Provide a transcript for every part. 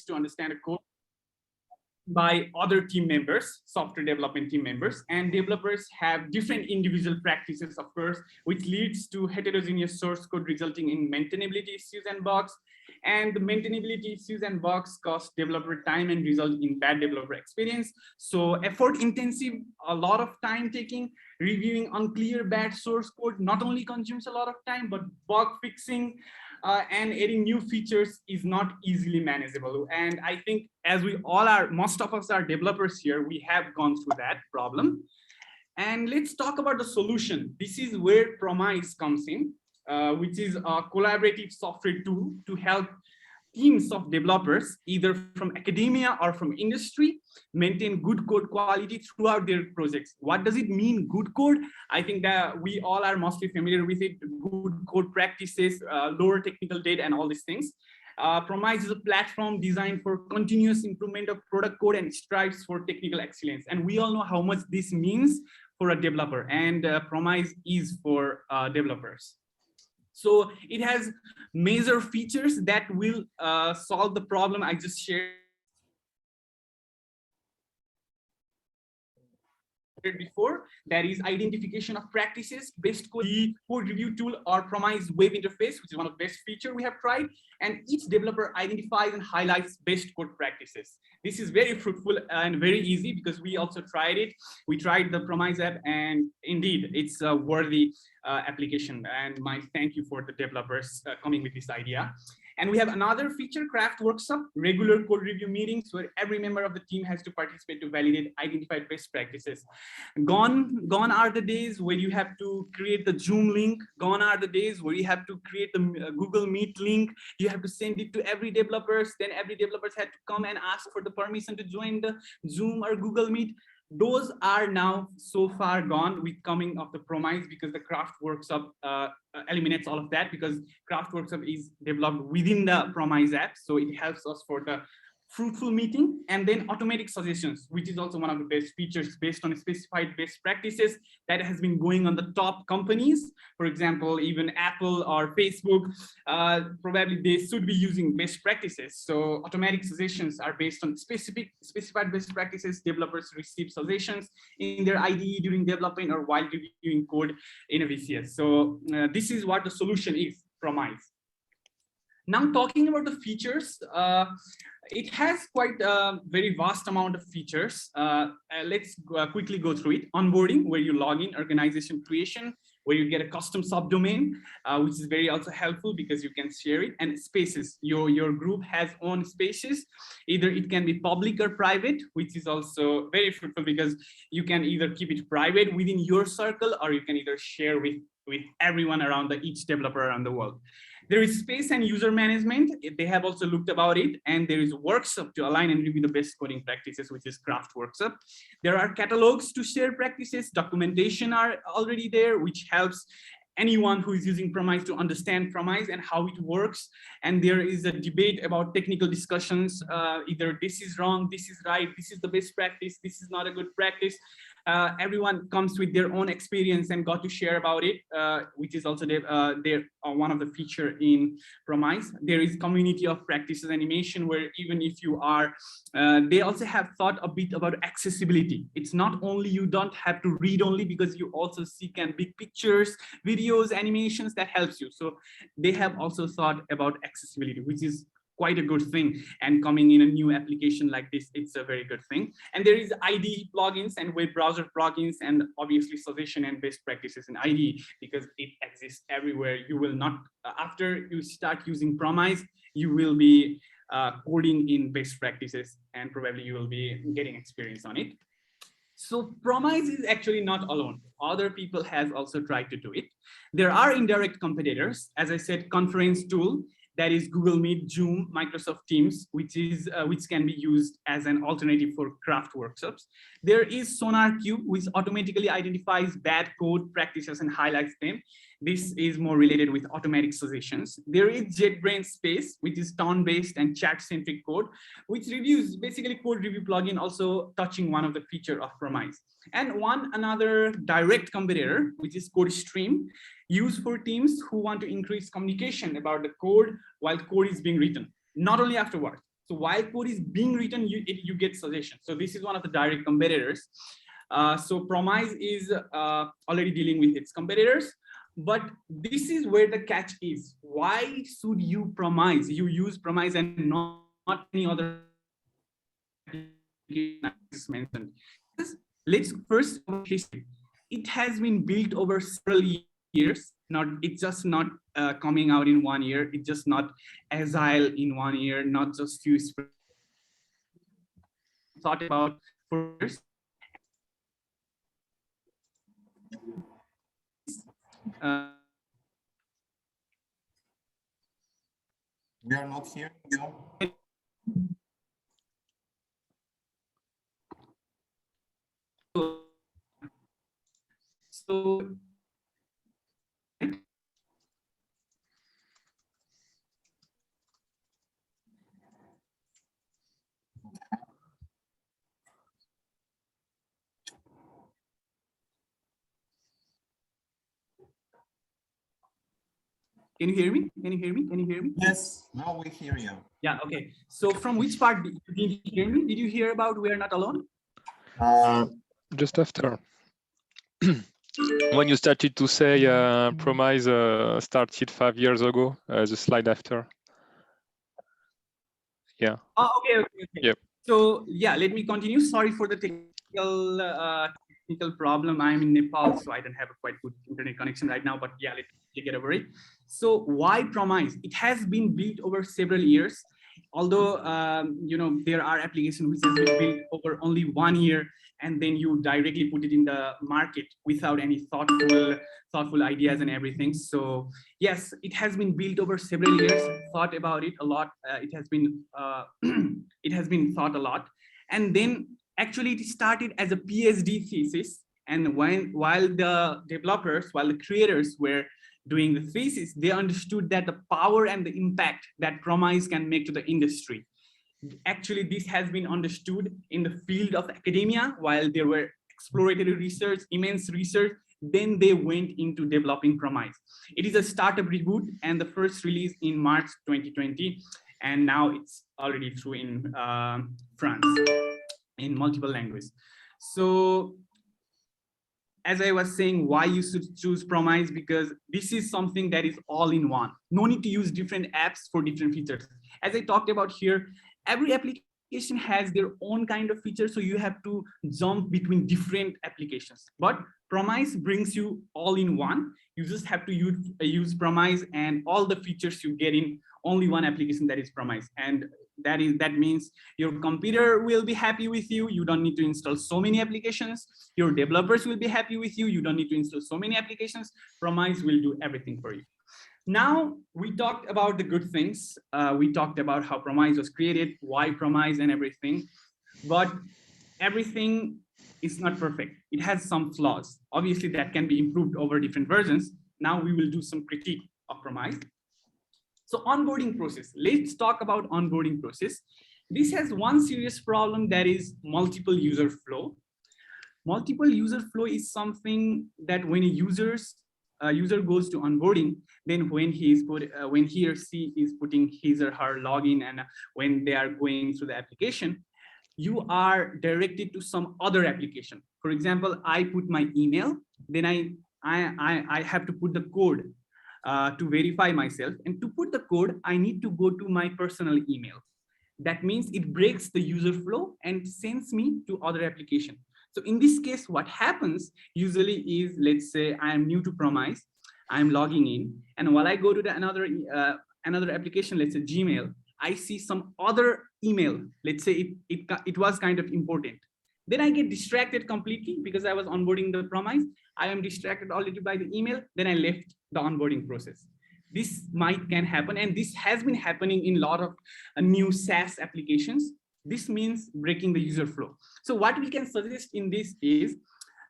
to understand a code by other team members, software development team members, and developers have different individual practices, of course, which leads to heterogeneous source code resulting in maintainability issues and bugs. And the maintainability issues and bugs cost developer time and result in bad developer experience. So effort intensive, a lot of time taking, reviewing unclear bad source code not only consumes a lot of time, but bug fixing and adding new features is not easily manageable. And I think as we all are, most of us are developers here, we have gone through that problem. And let's talk about the solution. This is where Promise comes in, which is a collaborative software tool to help teams of developers, either from academia or from industry, maintain good code quality throughout their projects. What does it mean, good code? I think that we all are mostly familiar with it, good code practices, lower technical debt, and all these things. Promise is a platform designed for continuous improvement of product code and strives for technical excellence. And we all know how much this means for a developer, and Promise is for developers. So it has major features that will solve the problem I just shared before. That is identification of practices, best code review tool, or Promise web interface, which is one of the best features we have tried. And each developer identifies and highlights best code practices. This is very fruitful and very easy because we also tried it. We tried the Promise app, and indeed it's a worthy application. And my thank you for the developers coming with this idea. And we have another feature, Craft Workshop, regular code review meetings where every member of the team has to participate to validate identified best practices. Gone are the days where you have to create the Zoom link. Gone are the days where you have to create the Google Meet link. You have to send it to every developers. Then every developers had to come and ask for the permission to join the Zoom or Google Meet. Those are now so far gone with coming of the Promise, because the Craft Workshop eliminates all of that, because Craft Workshop is developed within the Promise app. So it helps us for the fruitful meeting. And then automatic suggestions, which is also one of the best features based on specified best practices that has been going on the top companies. For example, even Apple or Facebook, probably they should be using best practices. So automatic suggestions are based on specified best practices. Developers receive suggestions in their IDE during development or while reviewing code in a VCS. So this is what the solution is, Promise. Now talking about the features, it has quite a very vast amount of features. Let's quickly go through it. Onboarding, where you log in, organization creation, where you get a custom subdomain, which is very also helpful because you can share it. And spaces, your group has own spaces. Either it can be public or private, which is also very fruitful because you can either keep it private within your circle, or you can either share with everyone around each developer around the world. There is space and user management. They have also looked about it. And there is a workshop to align and review the best coding practices, which is Craft Workshop. There are catalogs to share practices. Documentation are already there, which helps anyone who is using Promise to understand Promise and how it works. And there is a debate about technical discussions. Either this is wrong, this is right, this is the best practice, this is not a good practice. Everyone comes with their own experience and got to share about it, which is also one of the feature in Promise. There is community of practices animation, where even if you are, they also have thought a bit about accessibility. It's not only you don't have to read only, because you also see big pictures, videos, animations that helps you. So they have also thought about accessibility, which is quite a good thing. And coming in a new application like this, it's a very good thing. And there is IDE plugins and web browser plugins, and obviously suggestion and best practices in IDE, because it exists everywhere. You will not, after you start using Promise, you will be coding in best practices, and probably you will be getting experience on it. So Promise is actually not alone. Other people have also tried to do it. There are indirect competitors. As I said, conference tool, that is Google Meet, Zoom, Microsoft Teams, which can be used as an alternative for Craft Workshops. There is SonarQube, which automatically identifies bad code practices and highlights them. This is more related with automatic suggestions. There is JetBrains Space, which is tone-based and chat-centric code, which reviews basically code review plugin, also touching one of the feature of Promise. And another direct competitor, which is CodeStream, used for teams who want to increase communication about the code while code is being written, not only afterward. So while code is being written, you get suggestions. So this is one of the direct competitors. So Promise is already dealing with its competitors, but this is where the catch is. Why should you Promise? You use Promise and not any other application mentioned. Let's first about history. It has been built over several years. It's just not coming out in 1 year. It's just not agile in 1 year. Not just few thought about for years. We are not here. So can you hear me? Can you hear me? Can you hear me? Yes, now we hear you. Yeah, okay. So from which part did you hear me? Did you hear about We Are Not Alone? Just after. When you started to say Promise started 5 years ago, the slide after. Yeah. Oh, okay. Yep. So yeah, let me continue. Sorry for the technical problem. I'm in Nepal, so I don't have a quite good internet connection right now, but yeah, let's get over it. So why Promise? It has been built over several years. Although, you know, there are applications which have been built over only 1 year, and then you directly put it in the market without any thoughtful ideas and everything. So yes, it has been built over several years, thought about it a lot. It has been thought a lot. And then actually it started as a PhD thesis. And while the creators were doing the thesis, they understood that the power and the impact that Promise can make to the industry. Actually, this has been understood in the field of academia while there were exploratory research, immense research. Then they went into developing Promise. It is a startup reboot and the first release in March 2020. And now it's already through in France in multiple languages. So as I was saying, why you should choose Promise, because this is something that is all in one. No need to use different apps for different features. As I talked about here, every application has their own kind of feature, so you have to jump between different applications. But Promise brings you all in one. You just have to use Promise, and all the features you get in only one application, that is Promise. And that means your computer will be happy with you. You don't need to install so many applications. Your developers will be happy with you. You don't need to install so many applications. Promise will do everything for you. Now we talked about the good things. We talked about how Promise was created, why Promise and everything, but everything is not perfect. It has some flaws. Obviously that can be improved over different versions. Now we will do some critique of Promise. So onboarding process, let's talk about onboarding process. This has one serious problem, that is multiple user flow. Multiple user flow is something that when a user goes to onboarding, then when he or she is putting his or her login and when they are going through the application, you are directed to some other application. For example, I put my email, then I have to put the code to verify myself. And to put the code, I need to go to my personal email. That means it breaks the user flow and sends me to other application. So in this case, what happens usually is, let's say I am new to Promise, I'm logging in, and while I go to another application, let's say Gmail, I see some other email. Let's say it was kind of important. Then I get distracted completely because I was onboarding the Promise. I am distracted already by the email. Then I left the onboarding process. This can happen, and this has been happening in a lot of new SaaS applications. This means breaking the user flow. So what we can suggest in this is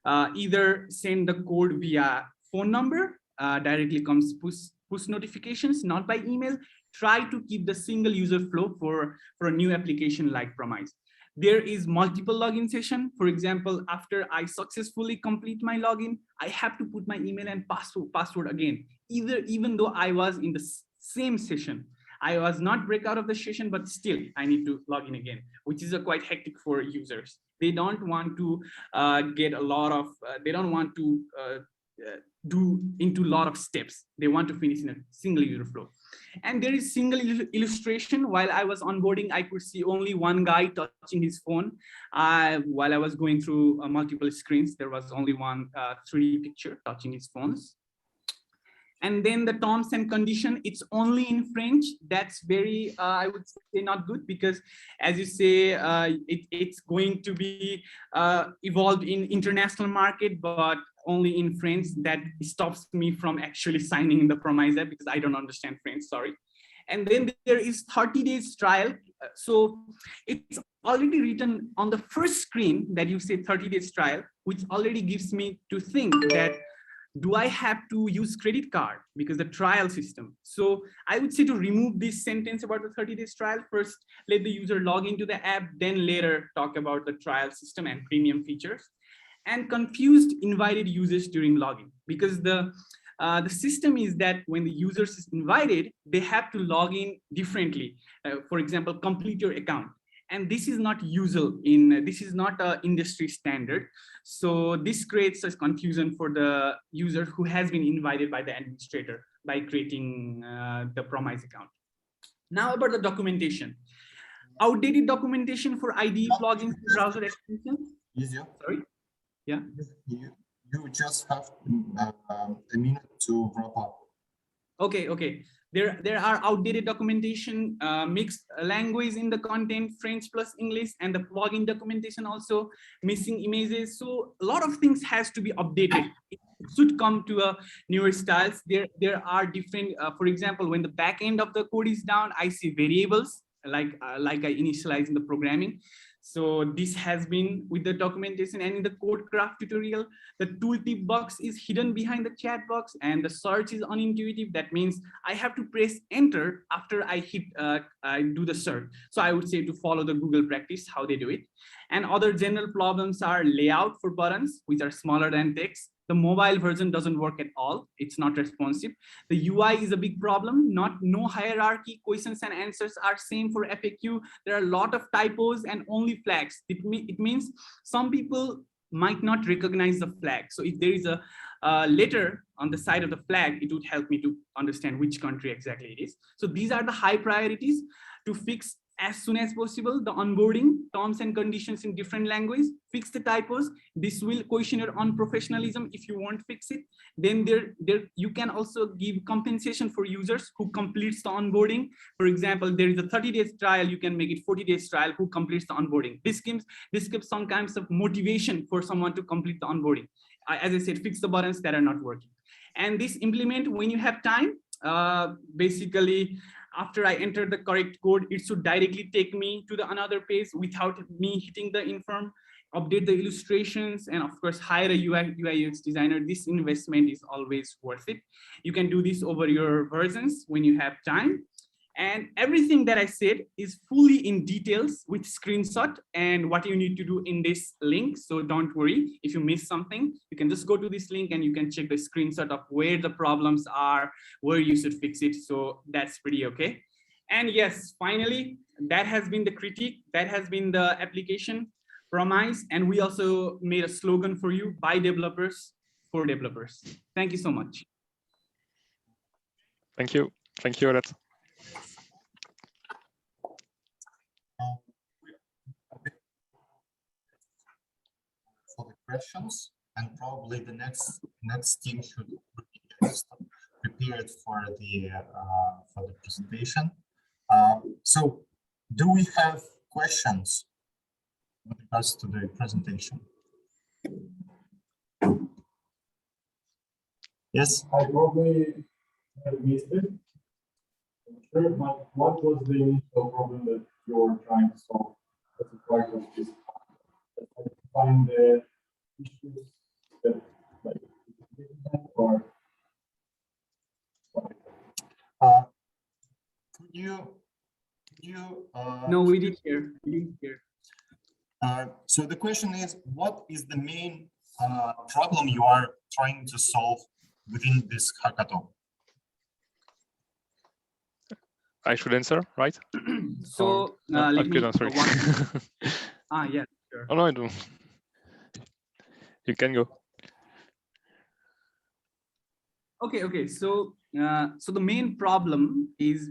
either send the code via phone number, directly comes push notifications, not by email. Try to keep the single user flow for a new application like Promise. There is multiple login session. For example, after I successfully complete my login, I have to put my email and password again. Even though I was in the same session, I was not break out of the session, but still I need to log in again, which is quite hectic for users. They don't want to get a lot of, they don't want to do into a lot of steps. They want to finish in a single user flow. And there is single illustration. While I was onboarding, I could see only one guy touching his phone. While I was going through multiple screens, there was only one 3D picture touching his phones. And then the terms and condition, it's only in French. That's very, I would say, not good, because as you say, it's going to be evolved in international market, but only in French. That stops me from actually signing in the Promise app, because I don't understand French, sorry. And then there is 30 days trial. So it's already written on the first screen that you say 30 days trial, which already gives me to think that, do I have to use credit card because the trial system? So I would say to remove this sentence about the 30 days trial. First, let the user log into the app, then later talk about the trial system and premium features. And confused invited users during login, because the system is that when the user is invited, they have to log in differently. For example, complete your account. And this is not usual this is not an industry standard. So this creates a confusion for the user who has been invited by the administrator by creating the Promise account. Now about the documentation. Outdated documentation for IDE plugins and browser extensions. Easier. Sorry. Yeah. You just have a minute to wrap up. Okay. There are outdated documentation, mixed language in the content, French plus English, and the plugin documentation also missing images. So a lot of things has to be updated. It should come to a newer styles. There are different, for example, when the back end of the code is down, I see variables like I initialize in the programming. So this has been with the documentation, and in the code craft tutorial, the tooltip box is hidden behind the chat box and the search is unintuitive. That means I have to press enter after I do the search. So I would say to follow the Google practice, how they do it. And other general problems are layout for buttons, which are smaller than text. The mobile version doesn't work at all. It's not responsive. The UI is a big problem. No hierarchy. Questions and answers are same for FAQ. There are a lot of typos and only flags. It means some people might not recognize the flag. So if there is a letter on the side of the flag, it would help me to understand which country exactly it is. So these are the high priorities to fix as soon as possible. The onboarding, terms and conditions in different language, fix the typos. This will question your unprofessionalism if you won't fix it. Then you can also give compensation for users who completes the onboarding. For example, there is a 30 days trial, you can make it 40 days trial who completes the onboarding. This gives some kinds of motivation for someone to complete the onboarding. As I said, fix the buttons that are not working. And this implement when you have time. Basically, after I enter the correct code, it should directly take me to the another page without me hitting the inform, update the illustrations, and of course, hire a UI UX designer. This investment is always worth it. You can do this over your versions when you have time. And everything that I said is fully in details with screenshot and what you need to do in this link. So don't worry if you miss something, you can just go to this link and you can check the screenshot of where the problems are, where you should fix it. So that's pretty okay. And yes, finally, that has been the critique. That has been the application Promise. And we also made a slogan for you: by developers, for developers. Thank you so much. Thank you. Thank you, Olet. For the questions, and probably the next team should be prepared for the presentation. So, do we have questions with regards to the presentation? Yes. I probably have missed it. Sure, but what was the initial problem that you were trying to solve as a part of this? Find the issues that or Could you No, we didn't hear. We didn't hear. So the question is, what is the main problem you are trying to solve within this hackathon? I should answer, right? So No, let okay, me no, sorry. yeah, sure. Oh no, I don't. You can go. Okay. So so the main problem is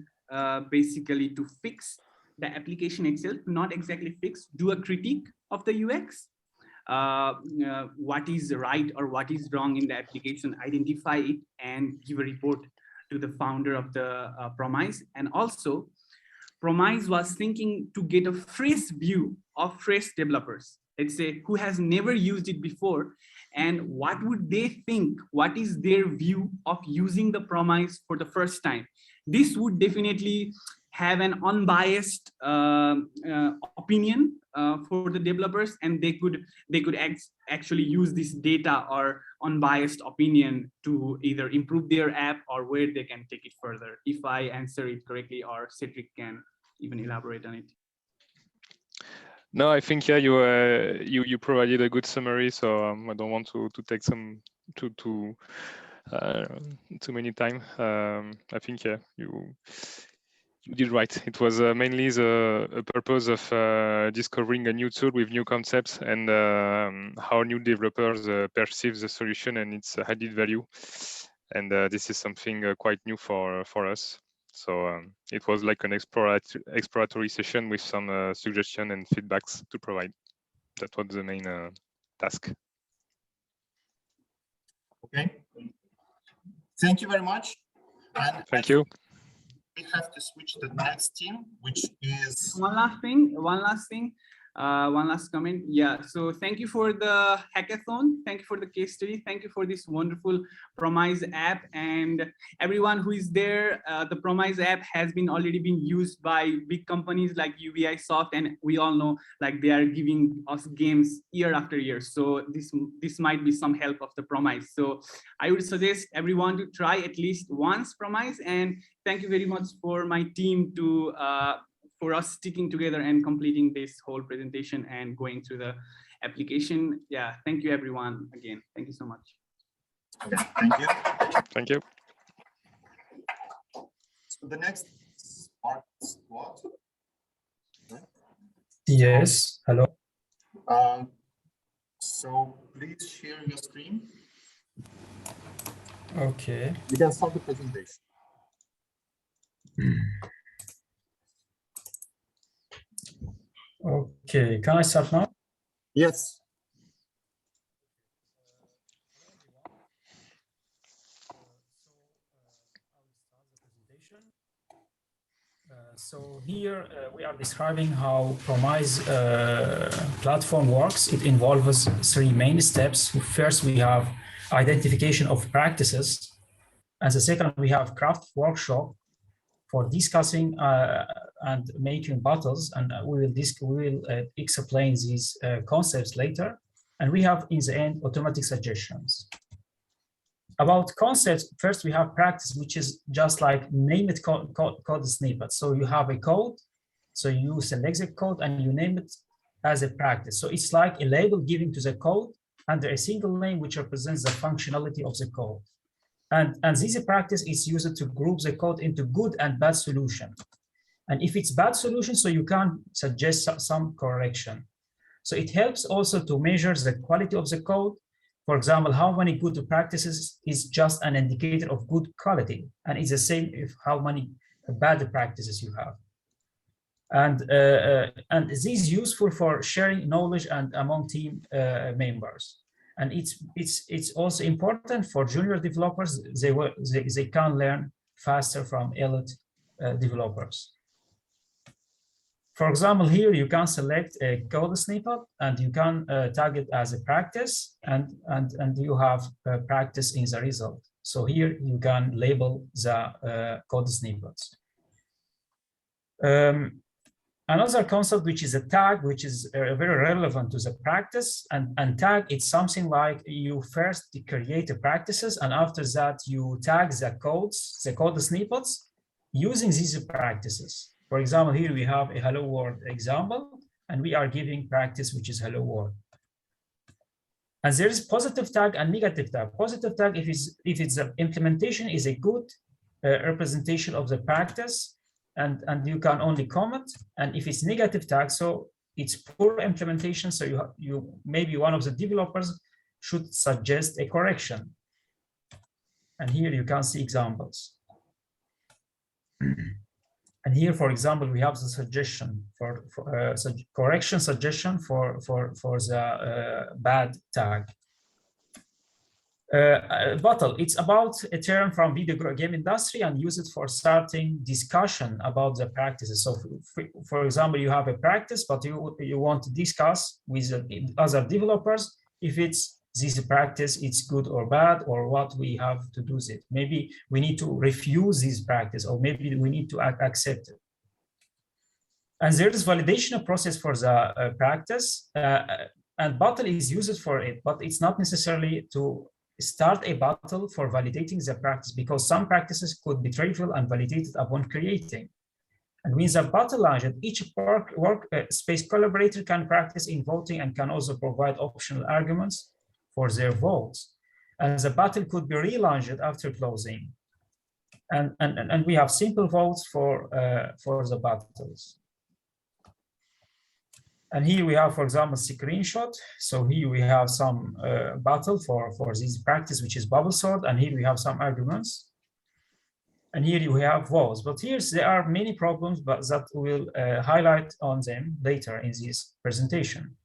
basically to fix the application itself, not exactly fix, do a critique of the UX. What is right or what is wrong in the application, identify it and give a report to the founder of the Promise. And also Promise was thinking to get a fresh view of fresh developers, let's say, who has never used it before, and what would they think, what is their view of using the Promise for the first time. This would definitely have an unbiased opinion for the developers, and they could actually use this data or unbiased opinion to either improve their app or where they can take it further. If I answer it correctly, or Cedric can even elaborate on it. No, I think yeah, you provided a good summary, so I don't want to take some too many time. I think yeah, you did right. It was mainly the purpose of discovering a new tool with new concepts and how new developers perceive the solution and its added value. And this is something quite new for us. So it was like an exploratory session with some suggestion and feedbacks to provide. That was the main task. Okay. Thank you very much. And thank you. We have to switch to the next team, which is one last comment. Yeah, so thank you for the hackathon, thank you for the case study, thank you for this wonderful Promise app, and everyone who is there. The Promise app has already been used by big companies like UBI Soft, and we all know like they are giving us games year after year, so this might be some help of the Promise. So I would suggest everyone to try at least once Promise, and thank you very much for my team to for us sticking together and completing this whole presentation and going through the application. Yeah, thank you everyone again. Thank you so much. Okay, thank you. Thank you. So the next part is what? Yes, hello. So please share your screen. Okay. You can start the presentation. Okay, can I start now? Yes. So here we are describing how Promise platform works. It involves three main steps. First, we have identification of practices. As a second, we have craft workshop for discussing and making bottles, and we will explain these concepts later. And we have, in the end, automatic suggestions. About concepts, first we have practice, which is just like name it code snippet. So you have a code, so you select the code and you name it as a practice. So it's like a label given to the code under a single name which represents the functionality of the code. And this practice is used to group the code into good and bad solution. And if it's bad solution, so you can suggest some correction. So it helps also to measure the quality of the code. For example, how many good practices is just an indicator of good quality, and it's the same if how many bad practices you have. And this is useful for sharing knowledge and among team members. And it's also important for junior developers. They can learn faster from elite developers. For example, here you can select a code snippet and you can tag it as a practice, and you have practice in the result. So here you can label the code snippets. Another concept, which is a tag, which is very relevant to the practice, and tag, it's something like you first create the practices, and after that you tag the code snippets using these practices. For example, here we have a hello world example, and we are giving practice, which is hello world. And there is positive tag and negative tag. Positive tag, if it's the implementation is a good representation of the practice, and you can only comment. And if it's negative tag, so it's poor implementation. So you maybe one of the developers should suggest a correction. And here you can see examples. And here, for example, we have the suggestion for correction suggestion for the bad tag. Bottle, it's about a term from video game industry and use it for starting discussion about the practices. So for example, you have a practice, but you want to discuss with other developers if it's this practice, it's good or bad, or what we have to do with it. Maybe we need to refuse this practice, or maybe we need to accept it. And there is validation process for the practice, and bottle is used for it, but it's not necessarily to start a bottle for validating the practice, because some practices could be trivial and validated upon creating. And with the bottle launched, each workspace collaborator can practice in voting and can also provide optional arguments for their votes. And the bottle could be relaunched after closing. And we have simple votes for the bottles. And here we have, for example, screenshot. So here we have some bottle for this practice, which is bubble sort. And here we have some arguments. And here you have votes. But here there are many problems, but that we'll highlight on them later in this presentation.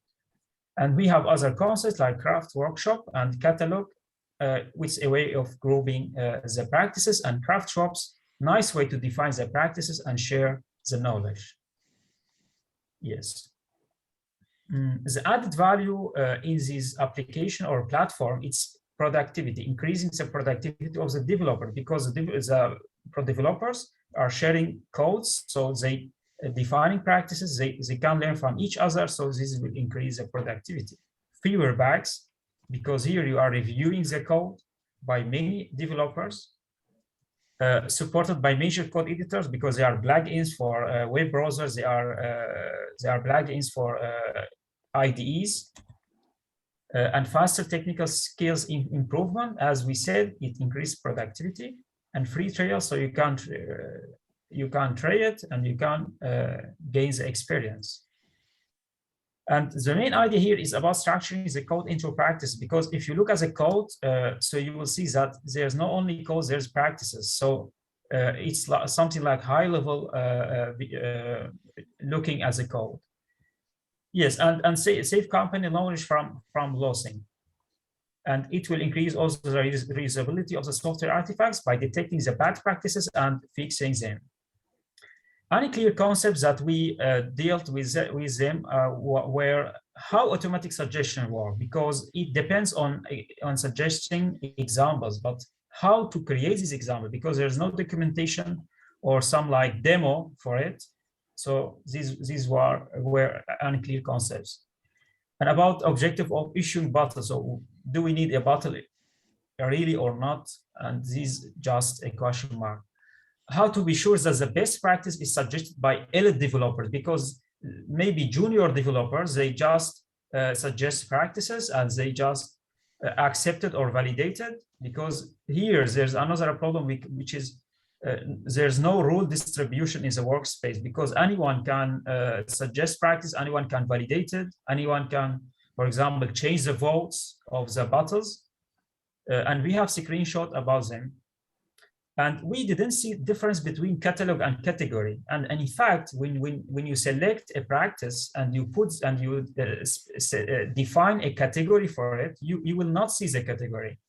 And we have other concepts like craft workshop and catalog, which is a way of grouping the practices, and craft shops, nice way to define the practices and share the knowledge. Yes. The added value in this application or platform, it's productivity, increasing the productivity of the developer, because the developers are sharing codes, so they defining practices, they can learn from each other, so this will increase the productivity. Fewer bugs, because here you are reviewing the code by many developers, supported by major code editors, because they are plugins for web browsers, they are plugins for IDEs, and faster technical skills improvement. As we said, it increased productivity, and free trial, so you can try it and you can gain the experience. And the main idea here is about structuring the code into practice, because if you look at the code, so you will see that there's not only code, there's practices. So it's something like high level looking at the code. Yes, and save company knowledge from losing. And it will increase also the reusability of the software artifacts by detecting the bad practices and fixing them. Any clear concepts that we dealt with them were how automatic suggestion work, because it depends on suggesting examples, but how to create this example, because there's no documentation or some like demo for it. So these were unclear concepts. And about objective of issuing bottles, so do we need a bottle really or not? And this is just a question mark. How to be sure that the best practice is suggested by elite developers, because maybe junior developers, they just suggest practices and they just accept it or validate it, because here there's another problem which is there's no rule distribution in the workspace, because anyone can suggest practice, anyone can validate it, anyone can, for example, change the votes of the bottles, and we have screenshot about them. And we didn't see difference between catalog and category. And in fact, when you select a practice and you define a category for it, you will not see the category.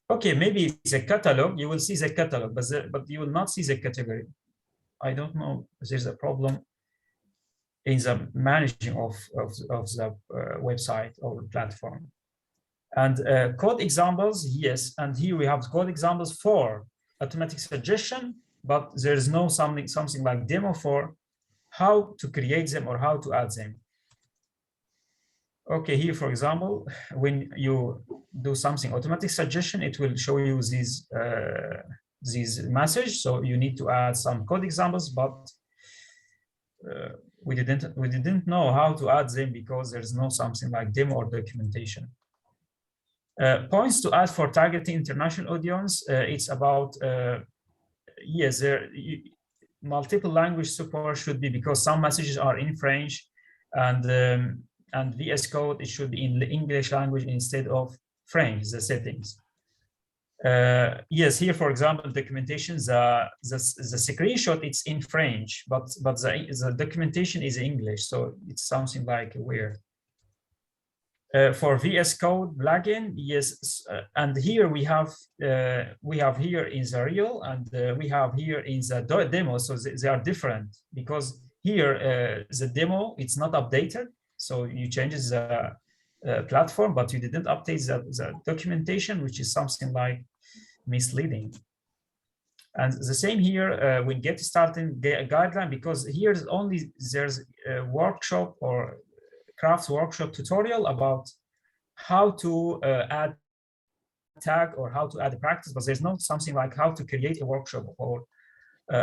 Okay, maybe it's a catalog, you will see the catalog, but you will not see the category. I don't know if there's a problem in the managing of the website or platform. And code examples, yes, and here we have code examples for automatic suggestion, but there's no something like demo for how to create them or how to add them. Okay, here, for example, when you do something automatic suggestion, it will show you these message. So you need to add some code examples, but we didn't know how to add them because there's no something like demo or documentation. Points to add for targeting international audience. It's about yes, multiple language support should be, because some messages are in French, and VS Code, it should be in the English language instead of French, the settings. Yes, here, for example, documentation, the screenshot, it's in French, but the documentation is English, so it's something like weird. For VS Code plugin, yes, and here we have here in the real, and we have here in the demo, so they are different, because here the demo, it's not updated, so you change the platform, but you didn't update the documentation, which is something like misleading. And the same here when get started guideline, because here's only there's a workshop or crafts workshop tutorial about how to add tag or how to add a practice, but there's not something like how to create a workshop or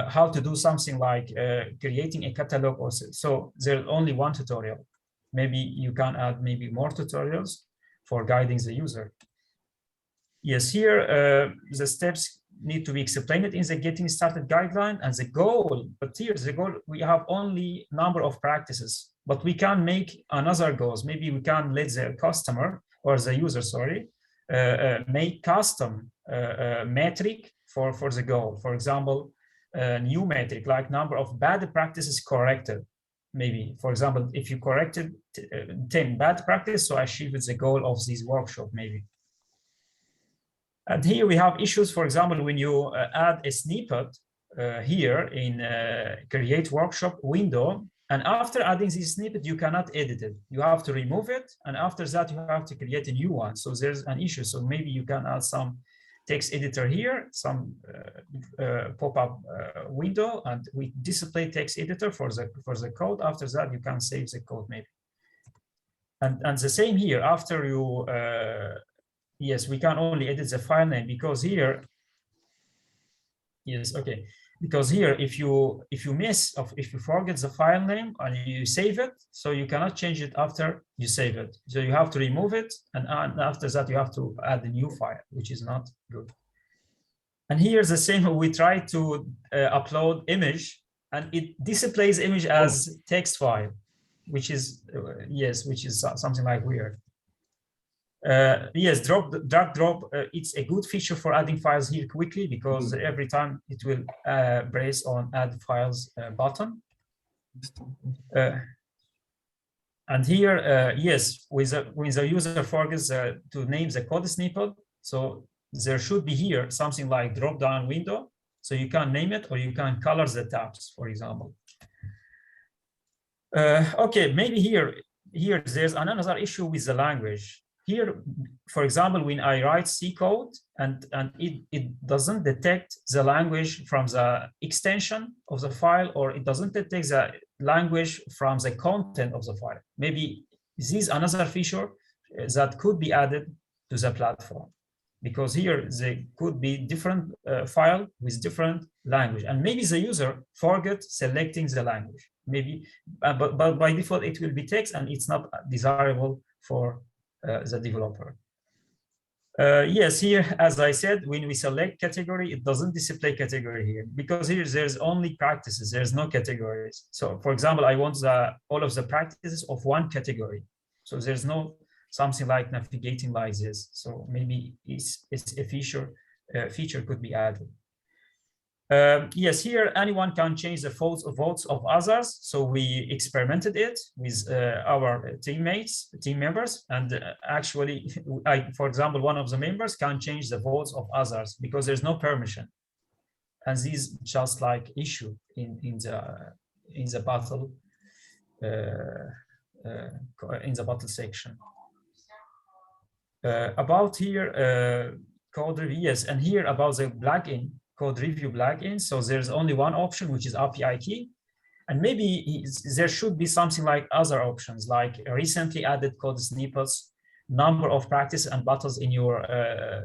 how to do something like creating a catalog or so. There's only one tutorial. Maybe you can add maybe more tutorials for guiding the user. Yes, here the steps need to be explained in the getting started guideline, and the goal, but here's the goal, we have only number of practices, but we can make another goals. Maybe we can let the customer or the user, sorry, make custom metric for the goal. For example, a new metric like number of bad practices corrected. Maybe, for example, if you corrected 10 bad practices, so achieve the goal of this workshop, maybe. And here we have issues, for example, when you add a snippet here in create workshop window, and after adding this snippet, you cannot edit it. You have to remove it, and after that, you have to create a new one. So there's an issue. So maybe you can add some text editor here, some pop-up window, and we display text editor for the code. After that, you can save the code maybe. And the same here, after you yes, we can only edit the file name, because here, yes, okay, because here if you miss or if you forget the file name and you save it, so you cannot change it after you save it. So you have to remove it, and after that you have to add a new file, which is not good. And here's the same, we try to upload image, and it displays image as text file, which is yes, which is something like weird. Yes, drag drop, it's a good feature for adding files here quickly, because every time it will press on add files button. And here, yes, when the user forgets to name the code snippet, so there should be here something like drop down window, so you can name it or you can color the tabs, for example. Okay, maybe here there's another issue with the language. Here, for example, when I write C code and it doesn't detect the language from the extension of the file, or it doesn't detect the language from the content of the file. Maybe this is another feature that could be added to the platform, because here there could be different file with different language, and maybe the user forget selecting the language. Maybe, but by default it will be text, and it's not desirable for the developer. Yes, here, as I said, when we select category, it doesn't display category here, because here there's only practices, there's no categories. So for example, I want all of the practices of one category. So there's no something like navigating like this. So maybe it's a feature could be added. Yes, here anyone can change the votes of others. So we experimented it with our team members, and actually, for example, one of the members can change the votes of others because there's no permission, and this is just like issue in the battle section. About here code review, yes, and here about the plugin. Code review plugin. So there's only one option, which is API key. And maybe there should be something like other options, like recently added code snippets, number of practice and buttons in your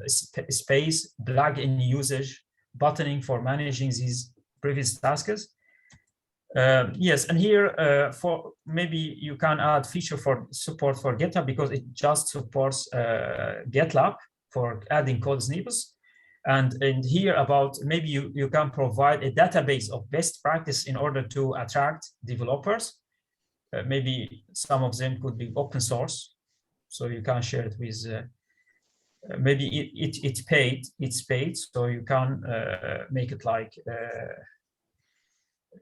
space, plugin usage, buttoning for managing these previous tasks. Yes, and here for maybe you can add feature for support for GitHub, because it just supports GitLab for adding code snippets. And here about maybe you can provide a database of best practice in order to attract developers. Maybe some of them could be open source, so you can share it with. Maybe it's paid, so you can make it like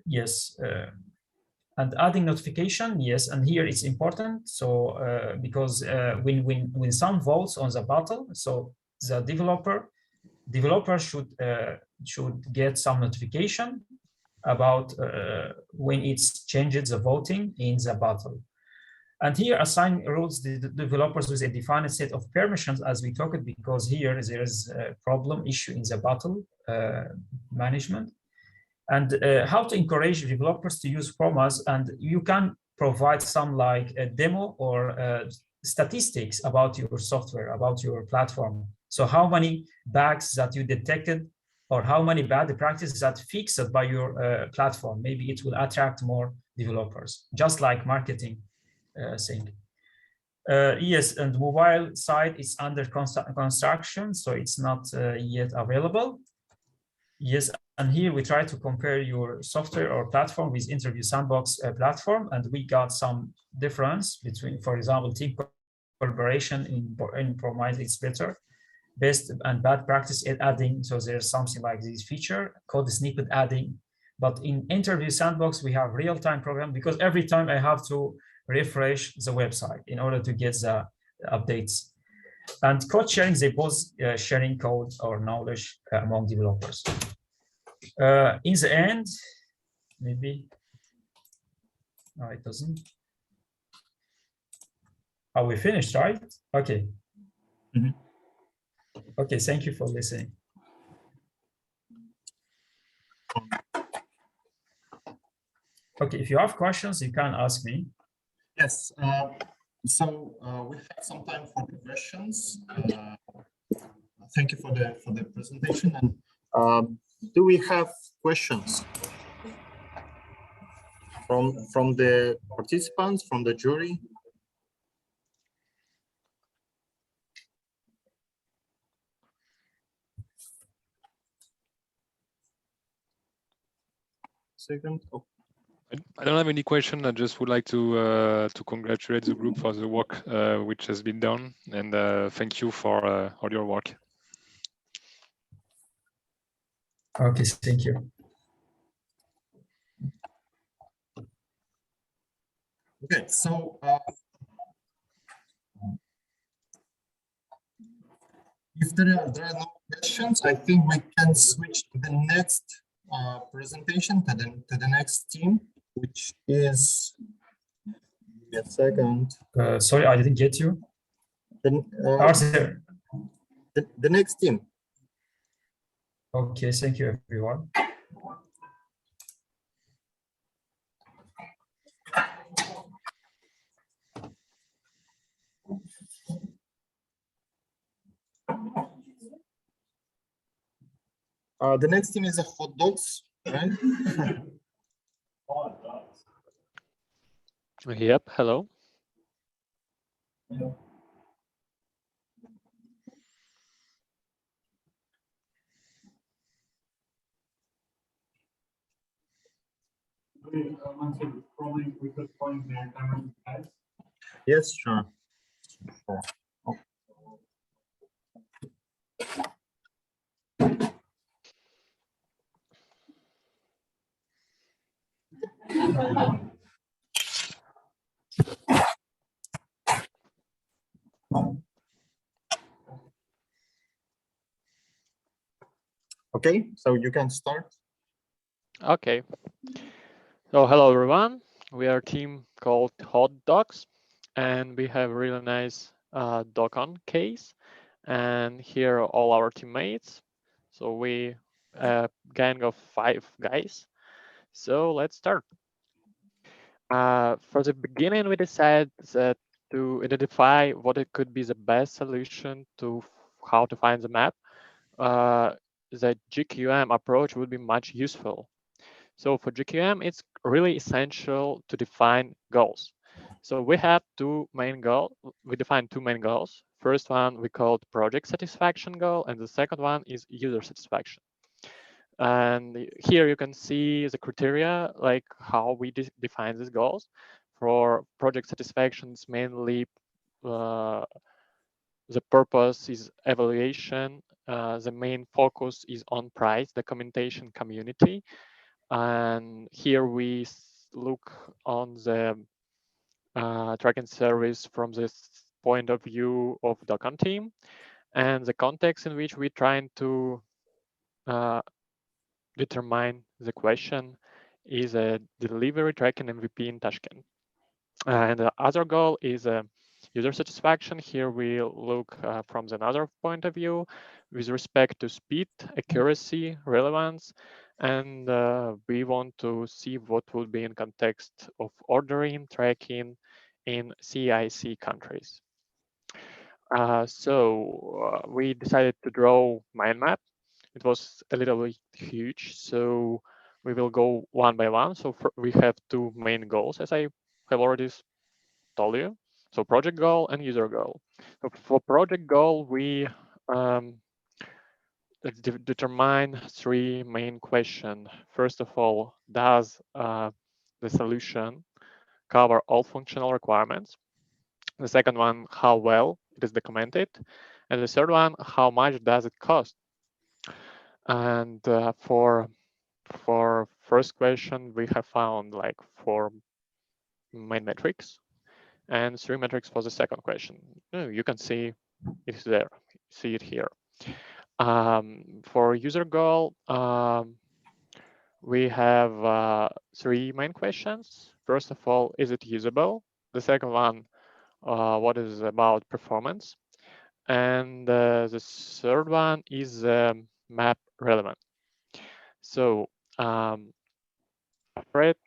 yes. And adding notification, yes, and here it's important. So because when some votes on the battle, so the developer should get some notification about when it's changed the voting in the battle. And here assign rules the developers with a defined set of permissions, as we talked, because here there is a problem issue in the battle management. And how to encourage developers to use promas, and you can provide some like a demo or statistics about your software, about your platform. So how many bugs that you detected, or how many bad practices that fixed by your platform. Maybe it will attract more developers, just like marketing thing. Yes, and mobile side is under construction, so it's not yet available. Yes, and here we try to compare your software or platform with Interview Sandbox platform, and we got some difference between, for example, team collaboration in Promise is better, best and bad practice at adding. So there's something like this feature, code snippet adding. But in Interview Sandbox, we have real-time program, because every time I have to refresh the website in order to get the updates. And code sharing, they both sharing code or knowledge among developers. In the end, maybe, no, it doesn't. Oh, we finished, right? Okay. Mhm. Okay, thank you for listening. Okay, if you have questions, you can ask me. Yes. So we have some time for the questions. Thank you for the presentation. And do we have questions from the participants, from the jury? Second. Oh. I don't have any question. I just would like to congratulate the group for the work which has been done, and thank you for all your work. Okay, thank you. Okay, so if there are no questions, I think we can switch to the next presentation, to the next team, which is a second. Sorry, I didn't get you. The next team. Okay, thank you, everyone. The next team is a hot dogs, right? Yep, hello. Probably we could point their camera guys. Yes, sure. Sure. Oh. Okay, so you can start. Okay. So hello everyone. We are a team called Hot Dogs, and we have a really nice doc-on case. And here are all our teammates. So we a gang of 5 guys. So let's start. For the beginning, we decided that to identify what it could be the best solution to how to find the map. The GQM approach would be much useful. So for GQM, it's really essential to define goals. So we had two main goals. We defined two main goals. First one we called project satisfaction goal, and the second one is user satisfaction. And here you can see the criteria, like how we define these goals. For project satisfaction, it's mainly the purpose is evaluation. The main focus is on price, documentation, community. And here we look on the tracking service from this point of view of Docon team and the context in which we're trying to determine the question is a delivery tracking MVP in Tashkent. And the other goal is user satisfaction. Here we look from another point of view with respect to speed, accuracy, relevance, and we want to see what would be in context of ordering, tracking in CIC countries. So we decided to draw mind map. It was a little bit huge, so we will go one by one. So we have two main goals, as I have already told you. So project goal and user goal. So for project goal, we determine three main questions. First of all, does the solution cover all functional requirements? The second one, how well it is documented? And the third one, how much does it cost? And for first question, we have found like 4 main metrics and 3 metrics for the second question. You can see it's there, see it here. For user goal, we have 3 main questions. First of all, is it usable? The second one, what is about performance? And the third one is map relevant. So after it,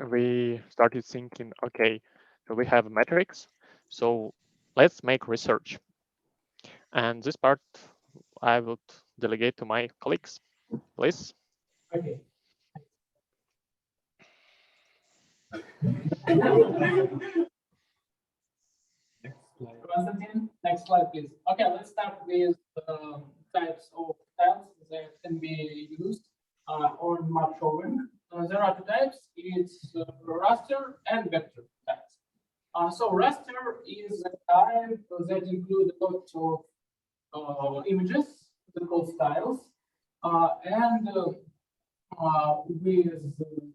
we started thinking, okay, so we have metrics, so let's make research. And this part I would delegate to my colleagues, please. Okay. Konstantin, next slide, please. Okay, let's start with types of styles that can be used on map showing. There are two types. It's raster and vector types. So raster is a type that includes a lot of images, they're called styles, and with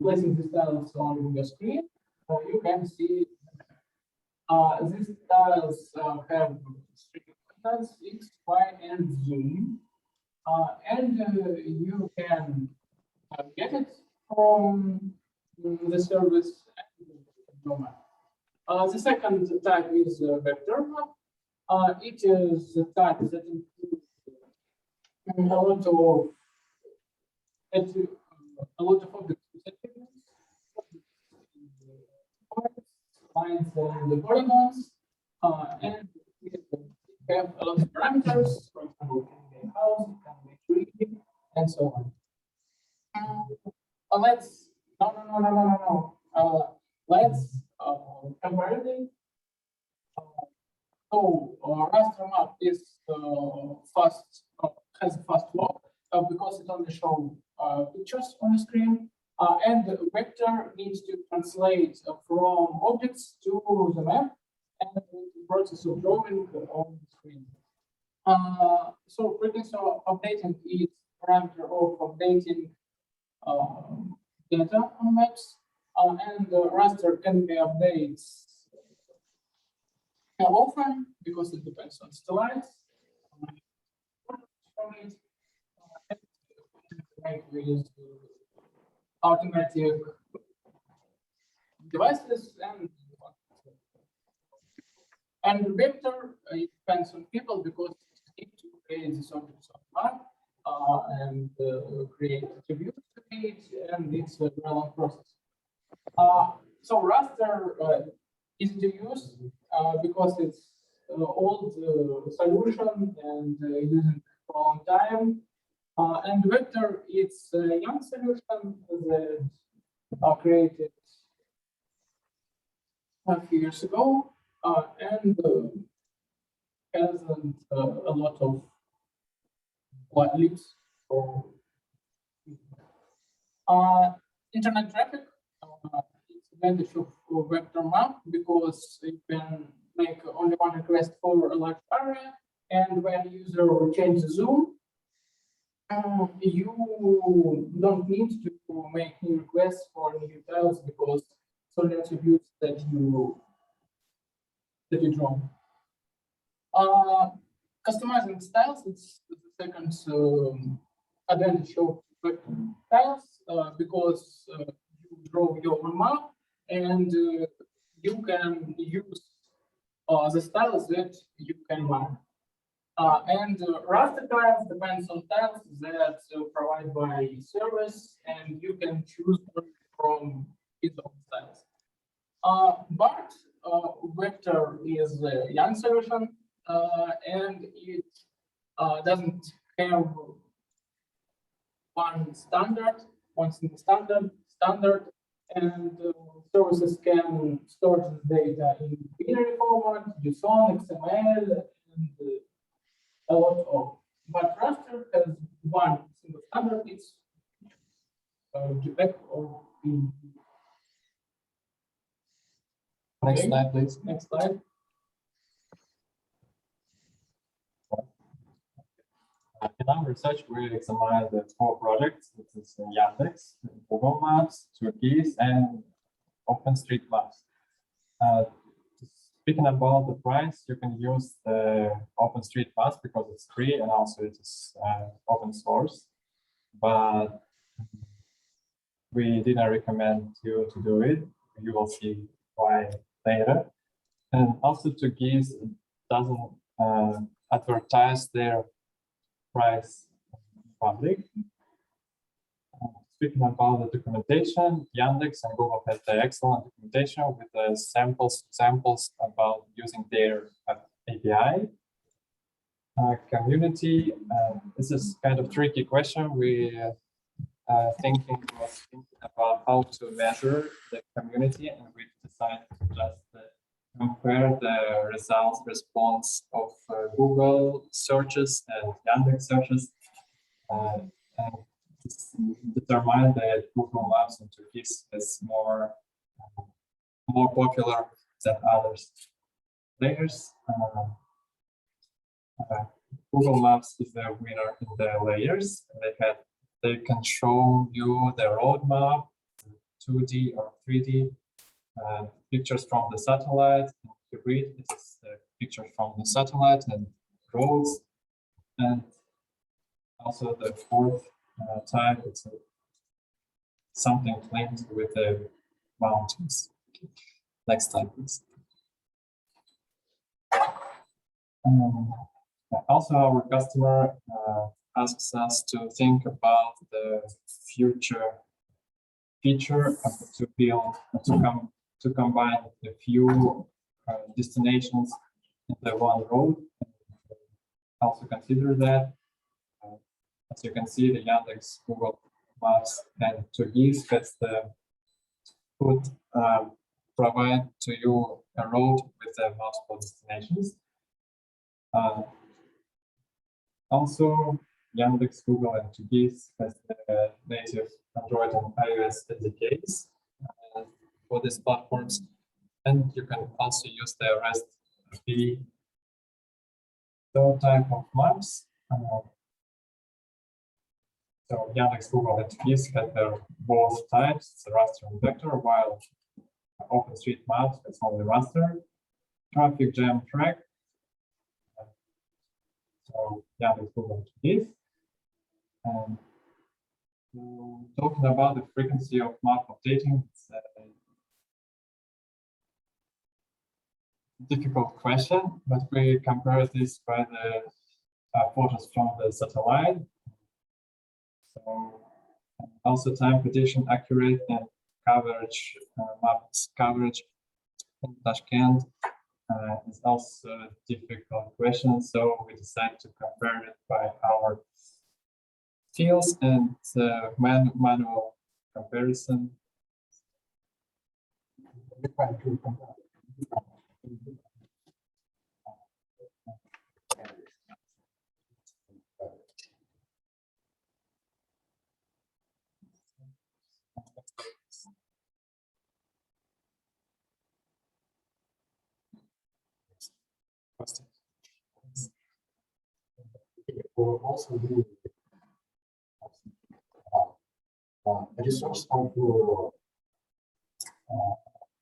placing the styles on your screen, you can see these styles have 3 components, X, Y, and zoom. And you can get it from the service. The second type is vector map. It is a type that includes a lot of objects, lines and the polygons, and we have a lot of parameters. For example, it can be a house, it can be a tree, and so on. Let's let's compare it. So raster map is fast, has a fast walk because it only shows pictures on the screen. And the vector needs to translate from objects to the map and the process of drawing on the screen. So frequency of updating is parameter of updating data on maps, and the raster can be updated often because it depends on styles. With automatic devices and vector, it depends on people because you need to create this objects on map and create attributes to it, and it's a long process. So raster is to use because it's old solution and using for a long time. And vector, it's a young solution that created a few years ago, and hasn't a lot of leaps for internet traffic. It's advantage of vector map because you can make only one request for a large area, and when user change the zoom, you don't need to make new requests for new tiles because it's only attributes that you draw. Customizing styles, it's the second advantage of vector tiles because you draw your own map and you can use the styles that you can map. And raster tiles depends on tiles that provided by service, and you can choose one from its own styles. But vector is a young solution, and it doesn't have one single standard, and services can store this data in binary format, JSON, XML, and a lot of. But raster has one single standard. It's JPEG or PNG. Next slide, please. Next slide. In our research, we examined the 4 projects. This is Yandex, Google Maps, CASE, and OpenStreetMaps. Speaking about the price, you can use the OpenStreetMaps because it's free and also it is open source. But we didn't recommend you to do it. You will see why later. And also CASE doesn't advertise their price in public. Speaking about the documentation, Yandex and Google has the excellent documentation with the examples about using their API. Community, this is kind of tricky question. We was thinking about how to measure the community, and we decided to just compare the results response of Google searches and Yandex searches, and determine that Google Maps in Turkey is more popular than others. Layers. Google Maps is the winner in the layers. They can show you the roadmap, 2D or 3D. Pictures from the satellite. You read it's pictures from the satellite and roads, and also the fourth type, it's something linked with the mountains. Next slide, please. Also, our customer asks us to think about the future feature to combine a few destinations in the one road. Also consider that. As you can see, the Yandex, Google Maps, and CASE has could provide to you a road with multiple destinations. Also, Yandex, Google, and CASE has the native Android and iOS SDKs for these platforms, and you can also use the REST API. Third type of maps. So Yandex, Google, and CASE have both types, raster and vector, while OpenStreetMaps has only raster. Traffic jam track. So Yandex, Google, and CASE. Talking about the frequency of map updating, it's a difficult question, but we compare this by the photos from the satellite. So also time prediction accurate and coverage, maps coverage in Tashkent is also a difficult question. So we decided to compare it by our fields and manual comparison. We'll also do a resource of your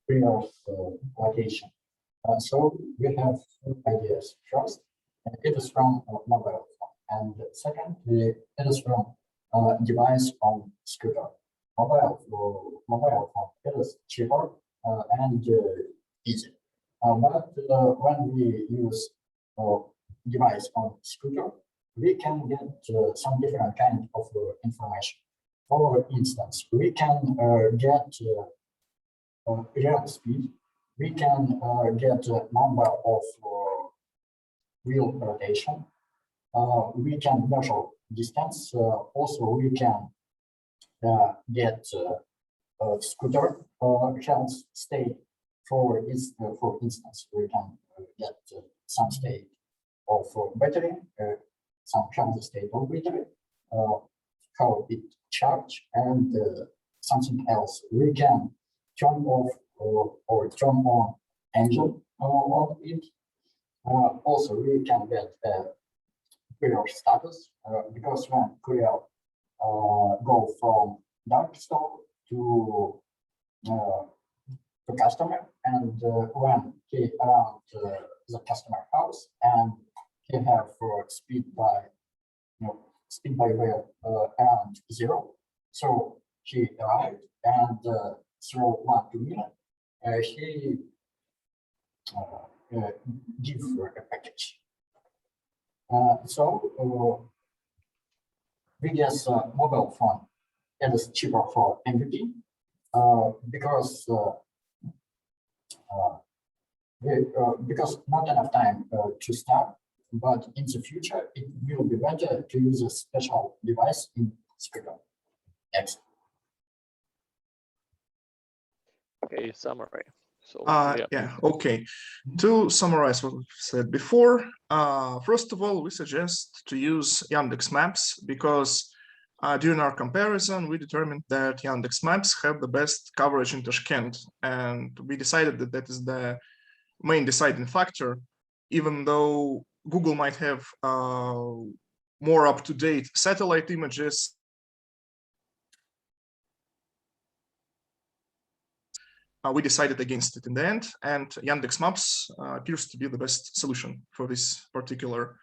previous location. So we have two ideas. First, it is from a mobile phone, and secondly, it is from a device on scooter. Mobile phone, it is cheaper and easy. But when we use device on scooter, we can get some different kind of information. For instance, we can get real speed. We can get a number of wheel rotation. We can measure distance. Also, we can get scooter health state. For instance, we can get some state of battery, some health state of battery, how it charge, and something else. We can turn off or turn on engine of it. Also, we can get courier status because when courier go from dark store to customer, and when he around the customer house and he have speed by around 0, so he arrived and through 1 2 minutes he give a package. So we guess mobile phone is cheaper for MVP because not enough time to start, but in the future it will be better to use a special device in scooter. Next. Okay, summary. So yeah, okay. To summarize what we've said before, first of all, we suggest to use Yandex Maps because during our comparison, we determined that Yandex Maps have the best coverage in Tashkent, and we decided that that is the main deciding factor, even though Google might have more up-to-date satellite images. We decided against it in the end, and Yandex Maps appears to be the best solution for this particular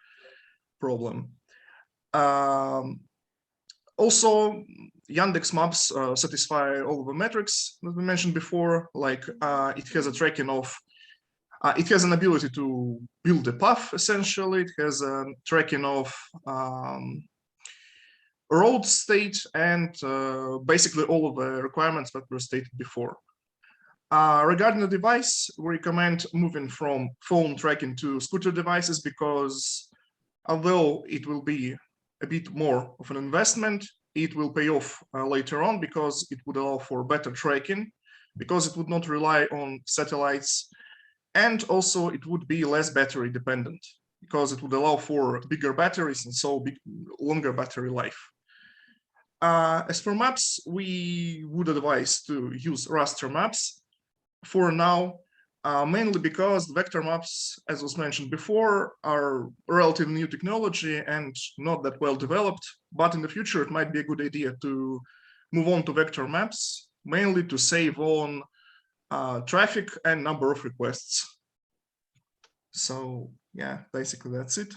problem. Also, Yandex Maps satisfy all of the metrics that we mentioned before, like it has a tracking of, it has an ability to build a path, essentially. It has a tracking of road state and basically all of the requirements that were stated before. Regarding the device, we recommend moving from phone tracking to scooter devices because although it will be a bit more of an investment, it will pay off later on because it would allow for better tracking, because it would not rely on satellites, and also it would be less battery dependent because it would allow for bigger batteries and so longer battery life. As for maps, we would advise to use raster maps for now, mainly because vector maps, as was mentioned before, are relatively new technology and not that well developed, but in the future it might be a good idea to move on to vector maps, mainly to save on traffic and number of requests. So yeah, basically that's it.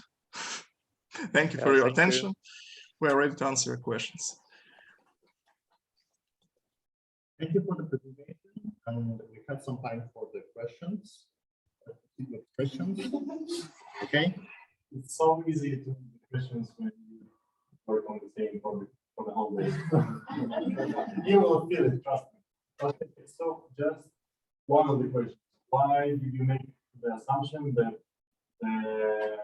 Thank you for your attention. We are ready to answer your questions. Thank you for the presentation, and we have some time for the questions. Okay. It's so easy to do questions when you work on the same project for the whole day. You will feel it, trust me. Okay, so just one of the questions. Why did you make the assumption that the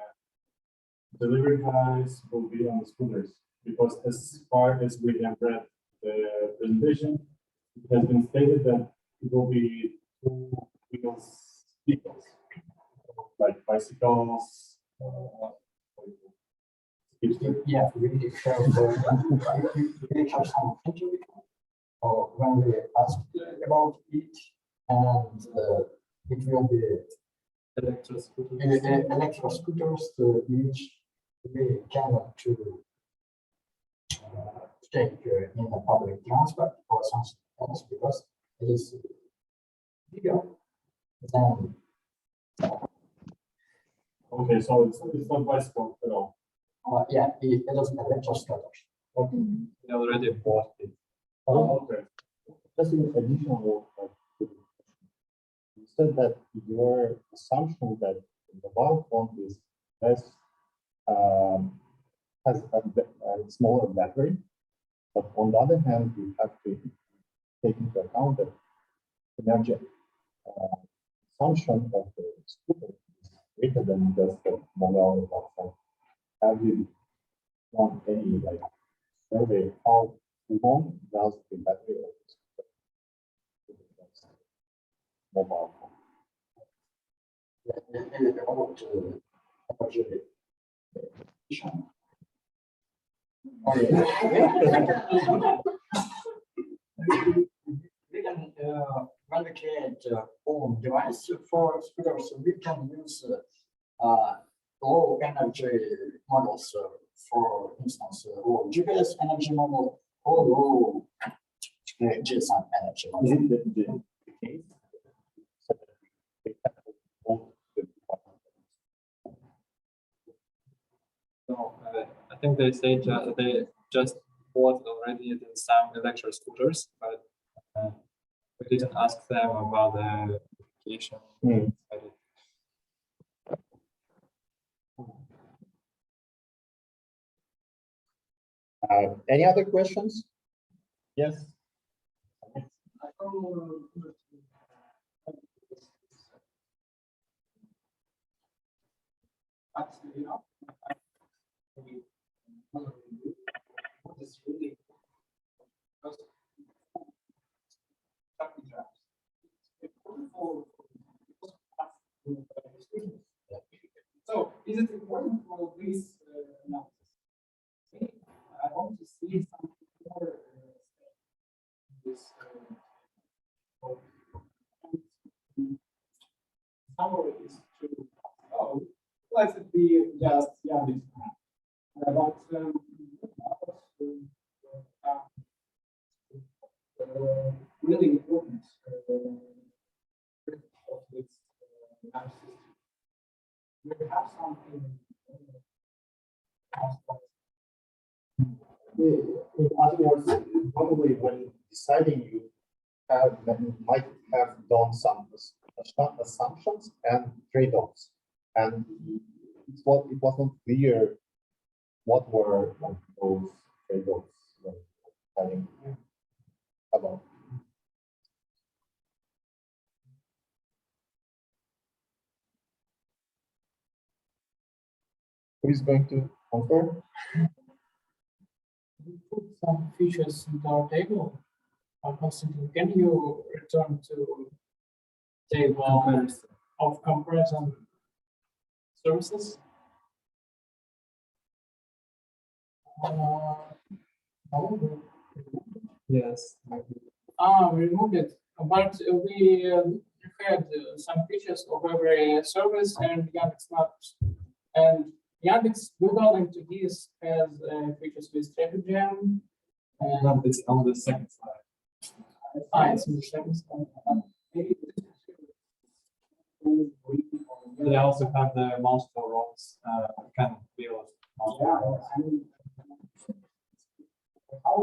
delivery guys will be on the scooters? Because as far as we have read the presentation, it has been stated that it will be 2 wheels vehicles, like bicycles. Yeah, we have some thinking when we asked about it, and it will be electro scooters which we cannot to take in the public transport or something else because it is bigger than. Okay, so it's not bicycle at all. Yeah, it is electro scooters. Okay. They already bought it. Oh, okay. Just an additional you said that your assumption that the mobile phone is less has a smaller battery, but on the other hand, you have to take into account that energy consumption of the scooter is greater than just the mobile phone. Have you done any like survey how long does the battery of the scooter mobile phone? About energy. We can when we create home device for scooters, we can use low energy models, for instance, low GPS energy model or low GSM energy model. Is it the case? So that they have both the So I think they say they just bought already some electric scooters, but we didn't ask them about the application. Any other questions? Yes. Actually, what is really so is it important for this analysis? I want to see something more this summary is to let's be just but really important of this analysis. We have something. In other words, probably when deciding, you might have done some assumptions and trade-offs, and it wasn't clear what were those trade-offs when deciding about. Who is going to confirm? We put some features into our table. Constantly, can you return to table of comparison services? Yes. We removed it, but we had some features of every service, and Yandex Maps. And Yandex Google into this has features with traffic jam. No, it's on the second slide. It's in the second slide. They also have the monster roads, kind of build monster roads. How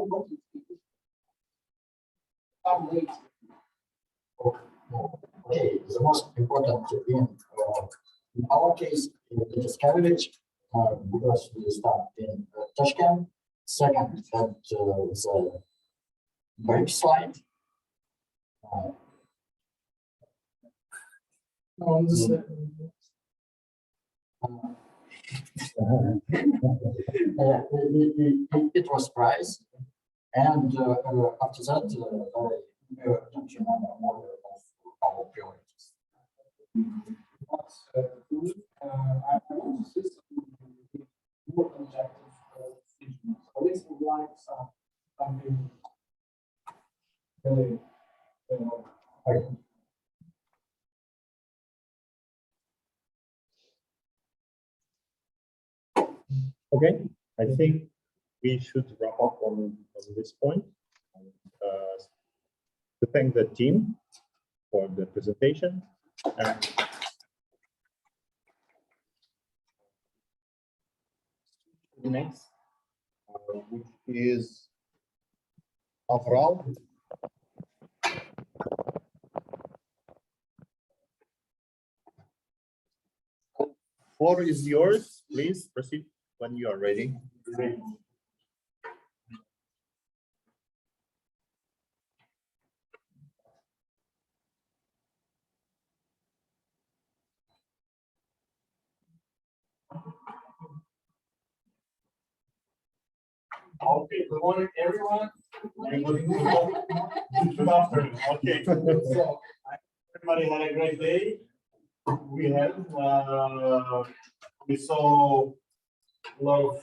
about it? Okay, the most important in our case, it is coverage, because we start in Tashkent. Second, that the brake slide. On this, it was price, and after that, I don't remember more of our priorities. I want to see some more objective decisions. So this is like something really, Okay, I think we should wrap up on this point. To thank the team for the presentation. And next, which is Avral. Floor is yours. Please proceed when you are ready. okay, good morning, everyone. Good afternoon. Okay, so everybody had a great day. We saw a lot of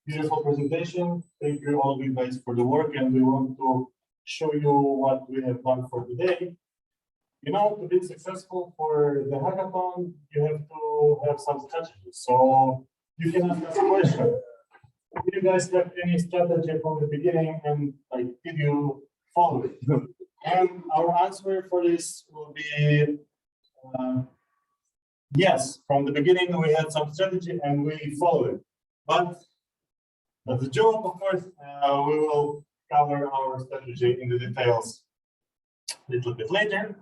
beautiful presentation. Thank you all you guys for the work, and we want to show you what we have done for today. You know, to be successful for the hackathon, you have to have some strategies. So you can ask us a question. Did you guys have any strategy from the beginning, and like, did you follow it? And our answer for this will be yes. From the beginning, we had some strategy and we followed it. But as a joke, of course, we will cover our strategy in the details a little bit later.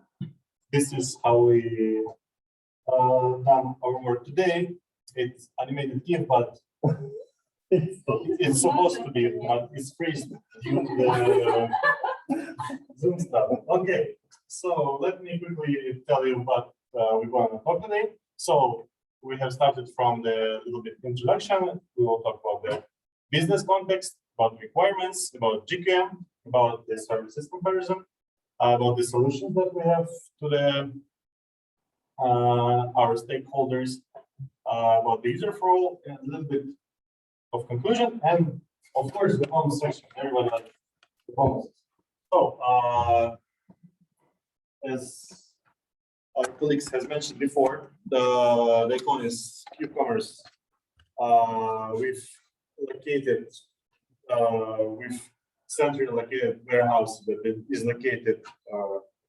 This is how we done our work today. It's animated GIF, but it's supposed to be, but it's freezed due to the Zoom stuff. Okay, so let me quickly tell you what we're going to talk today. So we have started from the little bit introduction. We will talk about the business context, about requirements, about GQM, about the services comparison, about the solutions that we have to the our stakeholders, about the user flow, and a little bit of conclusion, and of course the bonus section. Everybody likes the bonuses. So as our colleagues has mentioned before, the icon is QCommerce. We've located, we've centrally located warehouse that is located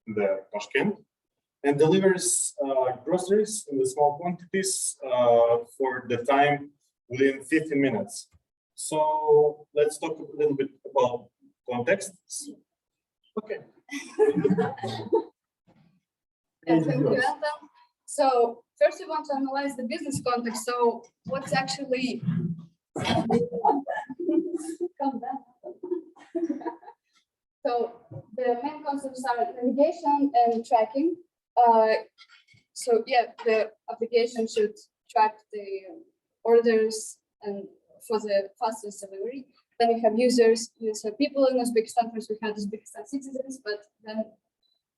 in the Tashkent and delivers groceries in the small quantities for the time within 15 minutes. So let's talk a little bit about context. Okay. Thank you, Anton. So first we want to analyze the business context. So what's actually so the main concepts are navigation and tracking. So yeah, the application should track the orders and for the fastest delivery. Then we have users, you have people in Uzbekistan. First we have Uzbekistan citizens, but then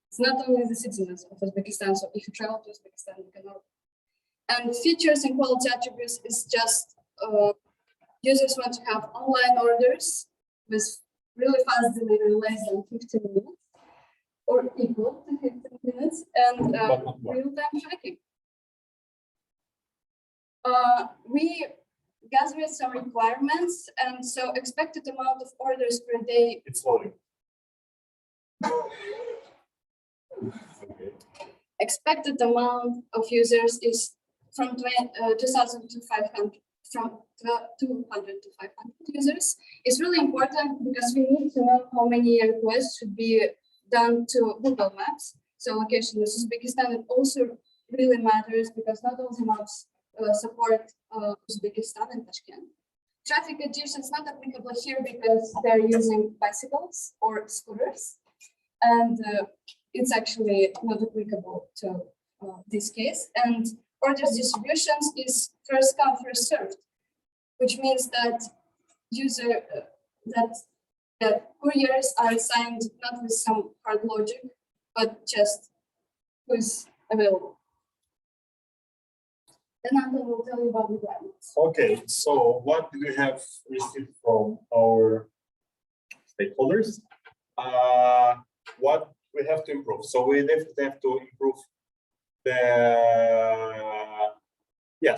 it's not only the citizens of Uzbekistan. So if you travel to Uzbekistan, you can order. And features and quality attributes is just users want to have online orders with really fast delivery, less than 15 minutes, or equal to 15 minutes, and real-time tracking. We gathered some requirements, and so expected amount of orders per day. It's loading. Okay. Expected amount of users is from 2,000 to 500, from 200 to 500 users. It's really important because we need to know how many requests should be done to Google Maps. So location in Uzbekistan, it also really matters because not all the maps support Uzbekistan and Tashkent. Traffic addition is not applicable here because they're using bicycles or scooters, and it's actually not applicable to this case. And orders distributions is first come, first served, which means that that couriers are assigned not with some hard logic, but just who's available. Then Anton will tell you about requirements. Okay, so what do we have received from our stakeholders? What we have to improve? So we definitely have to improve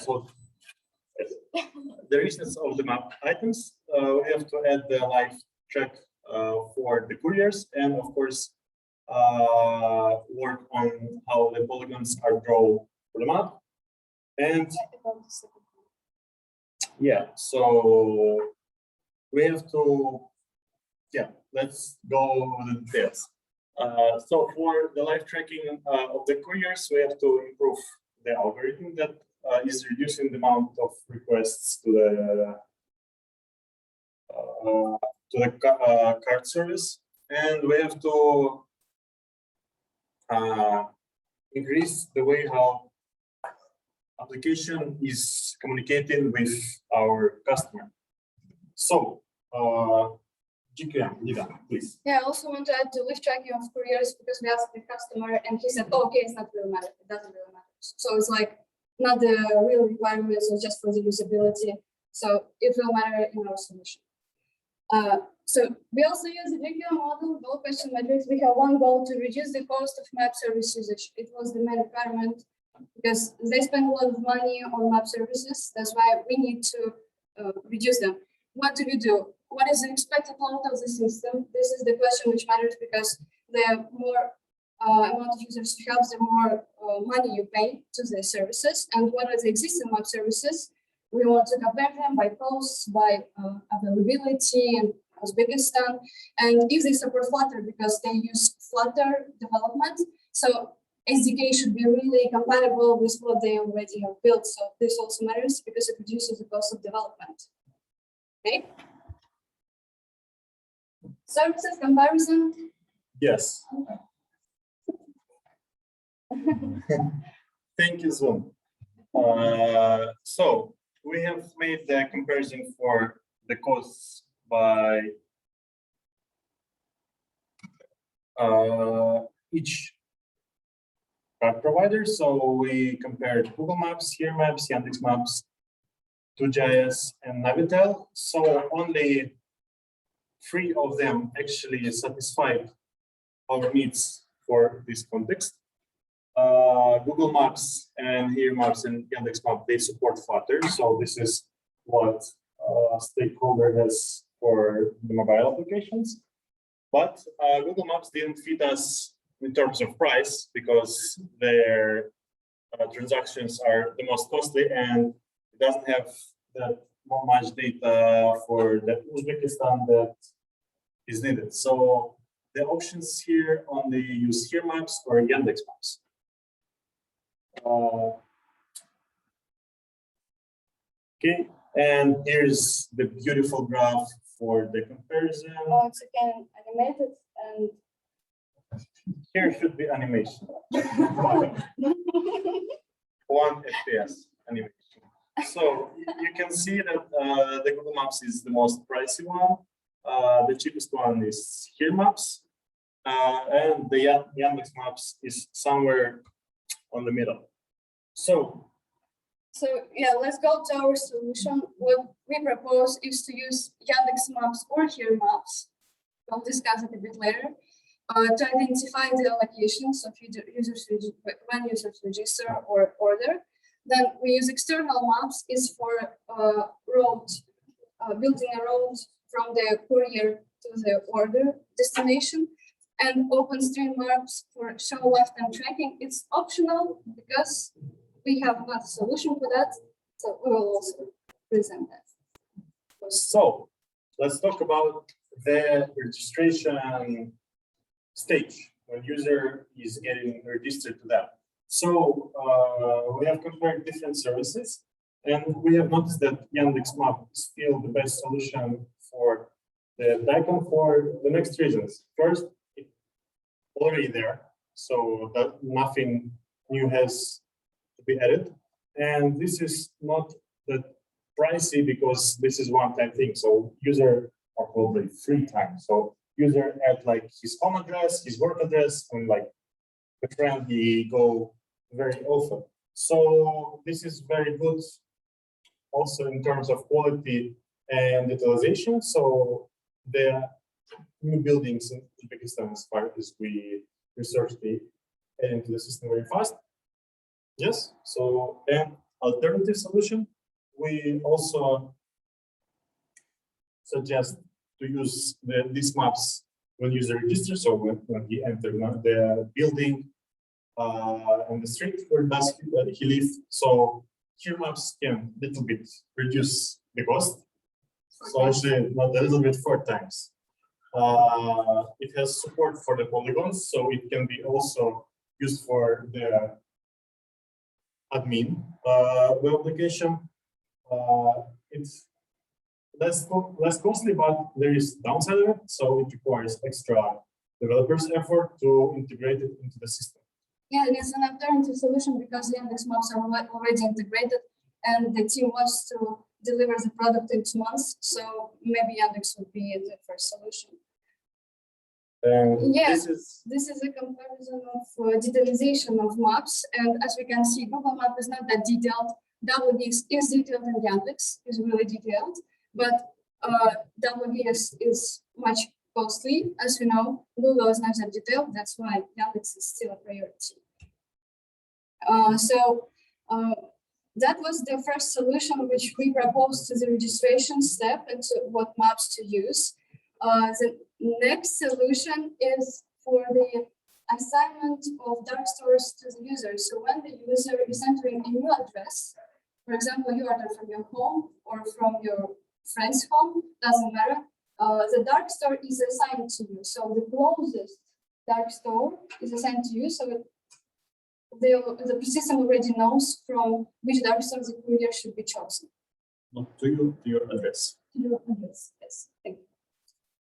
so the richness of the map items. We have to add the live track for the couriers, and of course work on how the polygons are drawn for the map. And yeah, so we have to, let's go over the details. So for the live tracking of the couriers, we have to improve the algorithm that is reducing the amount of requests to the card service, and we have to increase the way how application is communicating with our customer. So, Nida, please. Yeah, I also want to add the live tracking of couriers because we asked the customer and he said, oh, okay, it's not really matter. It doesn't really matter. So it's like not the real requirements or just for the usability. So it will matter in our solution. So we also use the GQM model, goal question metrics. We have one goal to reduce the cost of map service usage. It was the main requirement because they spend a lot of money on map services. That's why we need to reduce them. What do we do? What is the expected load of the system? This is the question which matters because the more amount of users you have, the more money you pay to the services. And what are the existing map services? We want to compare them by costs, by availability and Uzbekistan, and if they support Flutter because they use Flutter development. So SDK should be really compatible with what they already have built. So this also matters because it reduces the cost of development. Okay. Services comparison. Yes. Thank you, Zoom. So we have made the comparison for the costs by each card provider. So we compared Google Maps, Here Maps, Yandex Maps, 2GIS, and Navitel. So only 3 of them actually satisfied our needs for this context. Google Maps and Here Maps and Yandex Maps, they support Flutter. So this is what stakeholder has for the mobile applications. But Google Maps didn't fit us in terms of price because their transactions are the most costly and it doesn't have that much data for the Uzbekistan that is needed. So the options here only use Here Maps or Yandex Maps. Okay, and here's the beautiful graph for the comparison. Once again, animated and here should be animation. 1 FPS animation. So you can see that the Google Maps is the most pricey one. The cheapest one is Here Maps, and the Yandex Maps is somewhere on the middle. So yeah, let's go to our solution. What we propose is to use Yandex Maps or Here Maps. We'll discuss it a bit later. To identify the allocations of users when users register or order. Then we use external maps is for building a road from the courier to the order destination, and OpenStreetMaps for show lifetime tracking. It's optional because we have not a solution for that, so we will also present that. So let's talk about the registration stage when user is getting registered to that. So we have compared different services, and we have noticed that Yandex Map is still the best solution for the icon for the next reasons. First, it's already there, so that nothing new has to be added. And this is not that pricey because this is one-time thing. So user are probably 3 times. So user add like his home address, his work address, and like the friend he go very often. So this is very good also in terms of quality and utilization. So the new buildings in Uzbekistan, as far as we research, they add into the system very fast. Yes, so an alternative solution, we also suggest to use these maps when user registers, so when he enters the building on the street where does he live. So here maps can little bit reduce the cost. So actually not a little bit, 4 times. It has support for the polygons, so it can be also used for the admin web application. It's less costly, but there is downside of it. So it requires extra developers' effort to integrate it into the system. Yeah, it is an alternative solution because the Yandex maps are already integrated, and the team wants to deliver the product in 2 months. So maybe Yandex would be the first solution. Yes, this is a comparison of detailization of maps, and as we can see, Google Map is not that detailed. WD is detailed, and Yandex is really detailed, but WD is much costly. As we know, Google is not that detailed. That's why Yandex is still a priority. That was the first solution which we proposed to the registration step and to what maps to use. The next solution is for the assignment of dark stores to the user. So when the user is entering a new address, for example, you order from your home or from your friend's home, doesn't matter, the dark store is assigned to you. So the closest dark store is assigned to you. So the system already knows from which dark store the courier should be chosen. Not to you, to your address. To your address, yes. Thank you.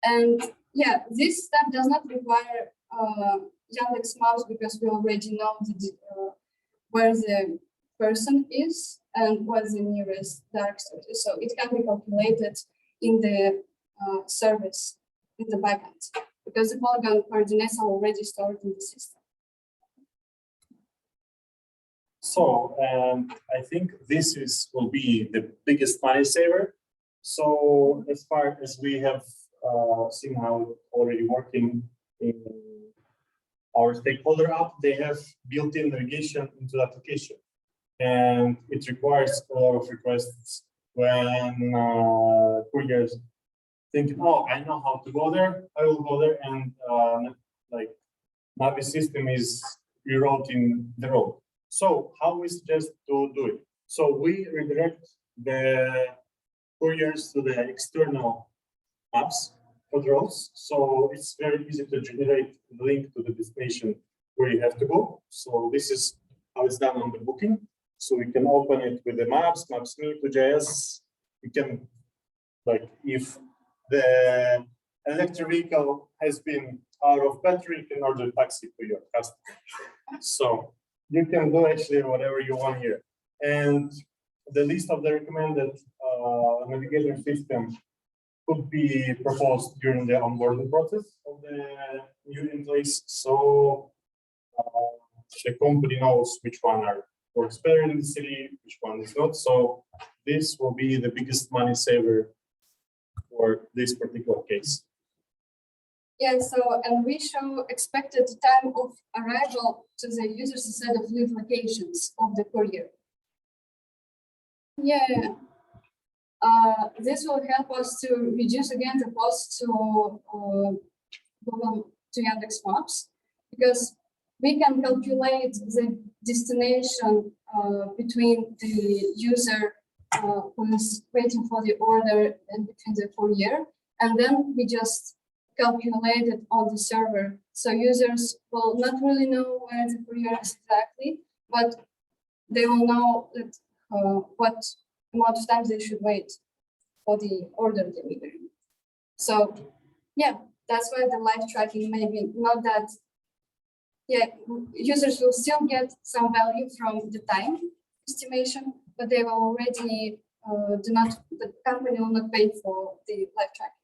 And yeah, this step does not require Yandex Maps because we already know where the person is and what the nearest dark store is. So it can be calculated in the service, in the backend, because the polygon coordinates are already stored in the system. So, I think this will be the biggest money saver. So as far as we have seen how already working in our stakeholder app, they have built-in navigation into the application, and it requires a lot of requests when couriers think, oh, I know how to go there, I will go there, and like Navi system is rerouting the road. So how we suggest to do it? So we redirect the couriers to the external maps for the roads. So it's very easy to generate the link to the destination where you have to go. So this is how it's done on the booking. So we can open it with the maps, maps.me to JS. We can, like, if the electric vehicle has been out of battery, you can order a taxi to your customer. So you can do actually whatever you want here. And the list of the recommended navigator system could be proposed during the onboarding process of the new employees. So the company knows which one works better in the city, which one is not. So this will be the biggest money saver for this particular case. Yeah, so, and we show expected time of arrival to the user's set of live locations of the courier. Yeah, this will help us to reduce again the cost to Yandex Maps, because we can calculate the destination between the user who is waiting for the order and between the courier, and then we just calculate it on the server. So users will not really know where the courier is exactly, but they will know that what amount of time they should wait for the order delivery. So yeah, that's why the live tracking may be not that. Yeah, users will still get some value from the time estimation, but they will already the company will not pay for the live tracking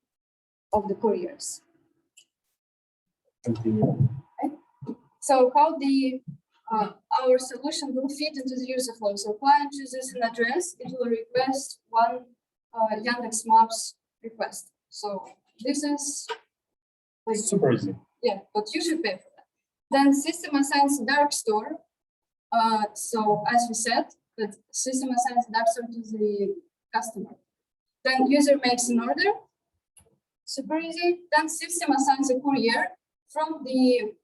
of the couriers. Continue. Okay. So how the our solution will fit into the user flow. So client chooses an address, it will request one Yandex Maps request. So this is like, super easy. yeah, but you should pay for that. Then system assigns dark store. So as we said, that system assigns dark store to the customer. Then user makes an order. Super easy. Then system assigns a courier from the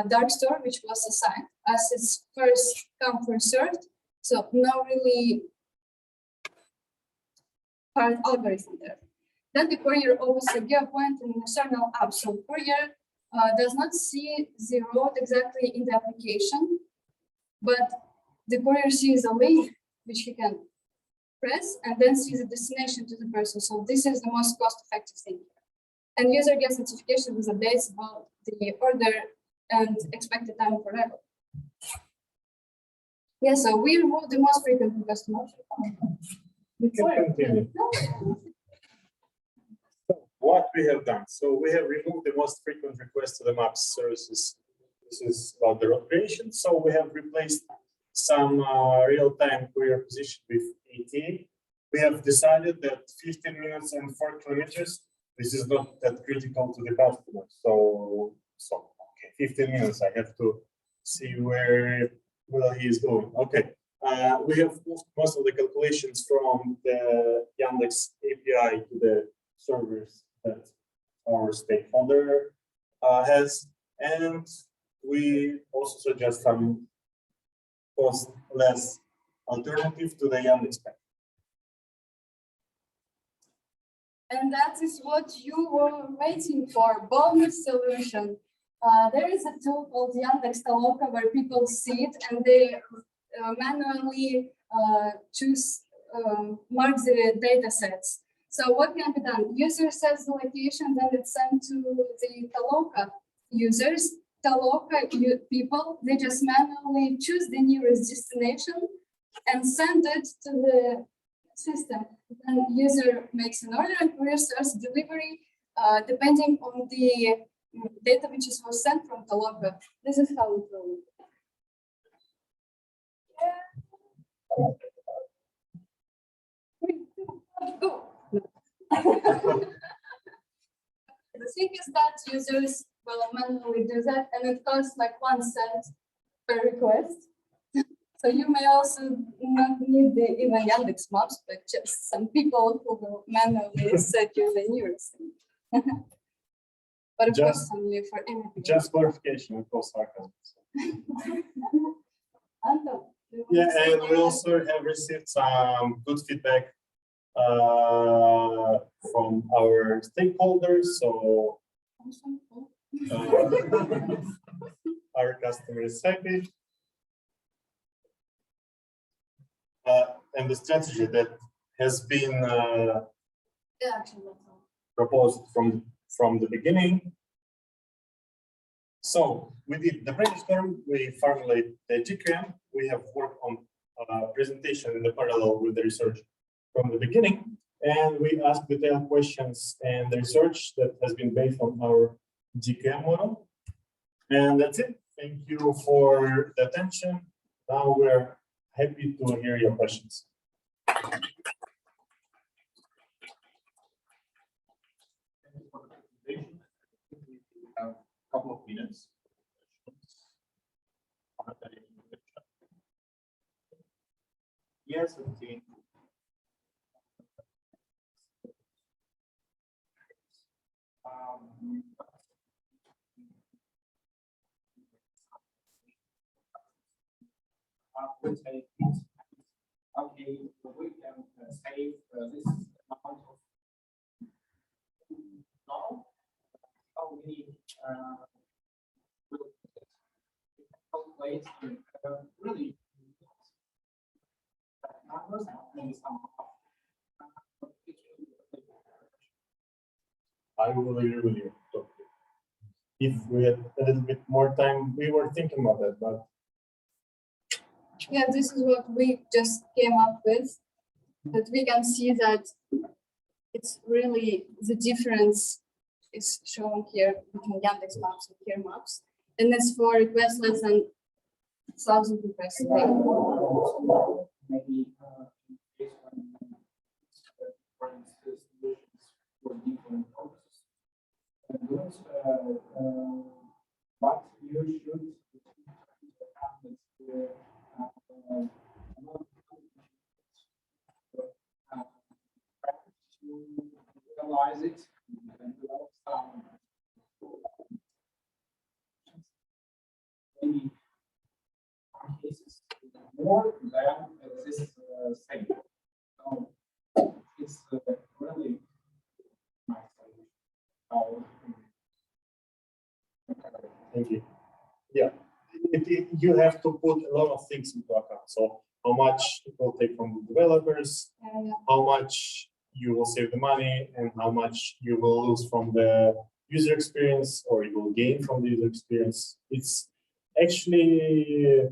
dark store, which was assigned, as it's first come, first served. So no really hard algorithm there. Then the courier opens a GeoPoint in an external app. So courier does not see the road exactly in the application, but the courier sees a link which he can press and then sees a destination to the person. So this is the most cost-effective thing. And user gets notification with updates about the order and expected time for arrival. Yeah, so we remove the most frequent customers. You can continue. What we have done. So we have removed the most frequent requests to the maps services. This is about the road creation. So we have replaced some real-time courier position with ETA. We have decided that 15 minutes and 4 kilometers, this is not that critical to the customer. So okay, 15 minutes, I have to see where he is going. Okay, we have moved most of the calculations from the Yandex API to the servers that our stakeholder has, and we also suggest some cost-less alternative to the Yandex pack. And that is what you were waiting for, bonus solution. There is a tool called Yandex Taloka where people see it and they manually mark the data sets. So what can be done? User sets the location, then it's sent to the Taloka users. Taloka people, they just manually choose the nearest destination and send it to the system. Then user makes an order and courier starts delivery depending on the data which was sent from Taloka. This is how it will look. Go. The thing is that users will manually do that, and it costs like 1 cent per request. So you may also not need even Yandex Maps, but just some people who will manually set you the nearest thing. But of course, only for anything. Just clarification, of course, sarcasm. Yeah, and we also have received some good feedback from our stakeholders. So our customer is happy. And the strategy that has been proposed from the beginning. So we did the brainstorm, we formulate the GKM, we have worked on presentation in the parallel with the research from the beginning, and we ask detailed questions and the research that has been based on our GKM model. And that's it. Thank you for the attention. Now we're happy to hear your questions. We have a couple of minutes. Yes, okay. Okay, so we can save this amount of now. How many will calculate really numbers and some. I will agree with you. If we had a little bit more time, we were thinking about that, but yeah, this is what we just came up with, that we can see that it's really the difference is shown here between Yandex Maps and Here Maps. And as for requests less than 1,000 requests a day. Maybe in case when different solutions for different purposes. And those, what you should to realize it and develop some maybe some cases more than this same. So it's really nice. Thank you. Yeah, you have to put a lot of things into account. So how much it will take from the developers, how much you will save the money, and how much you will lose from the user experience, or you will gain from the user experience. It's actually,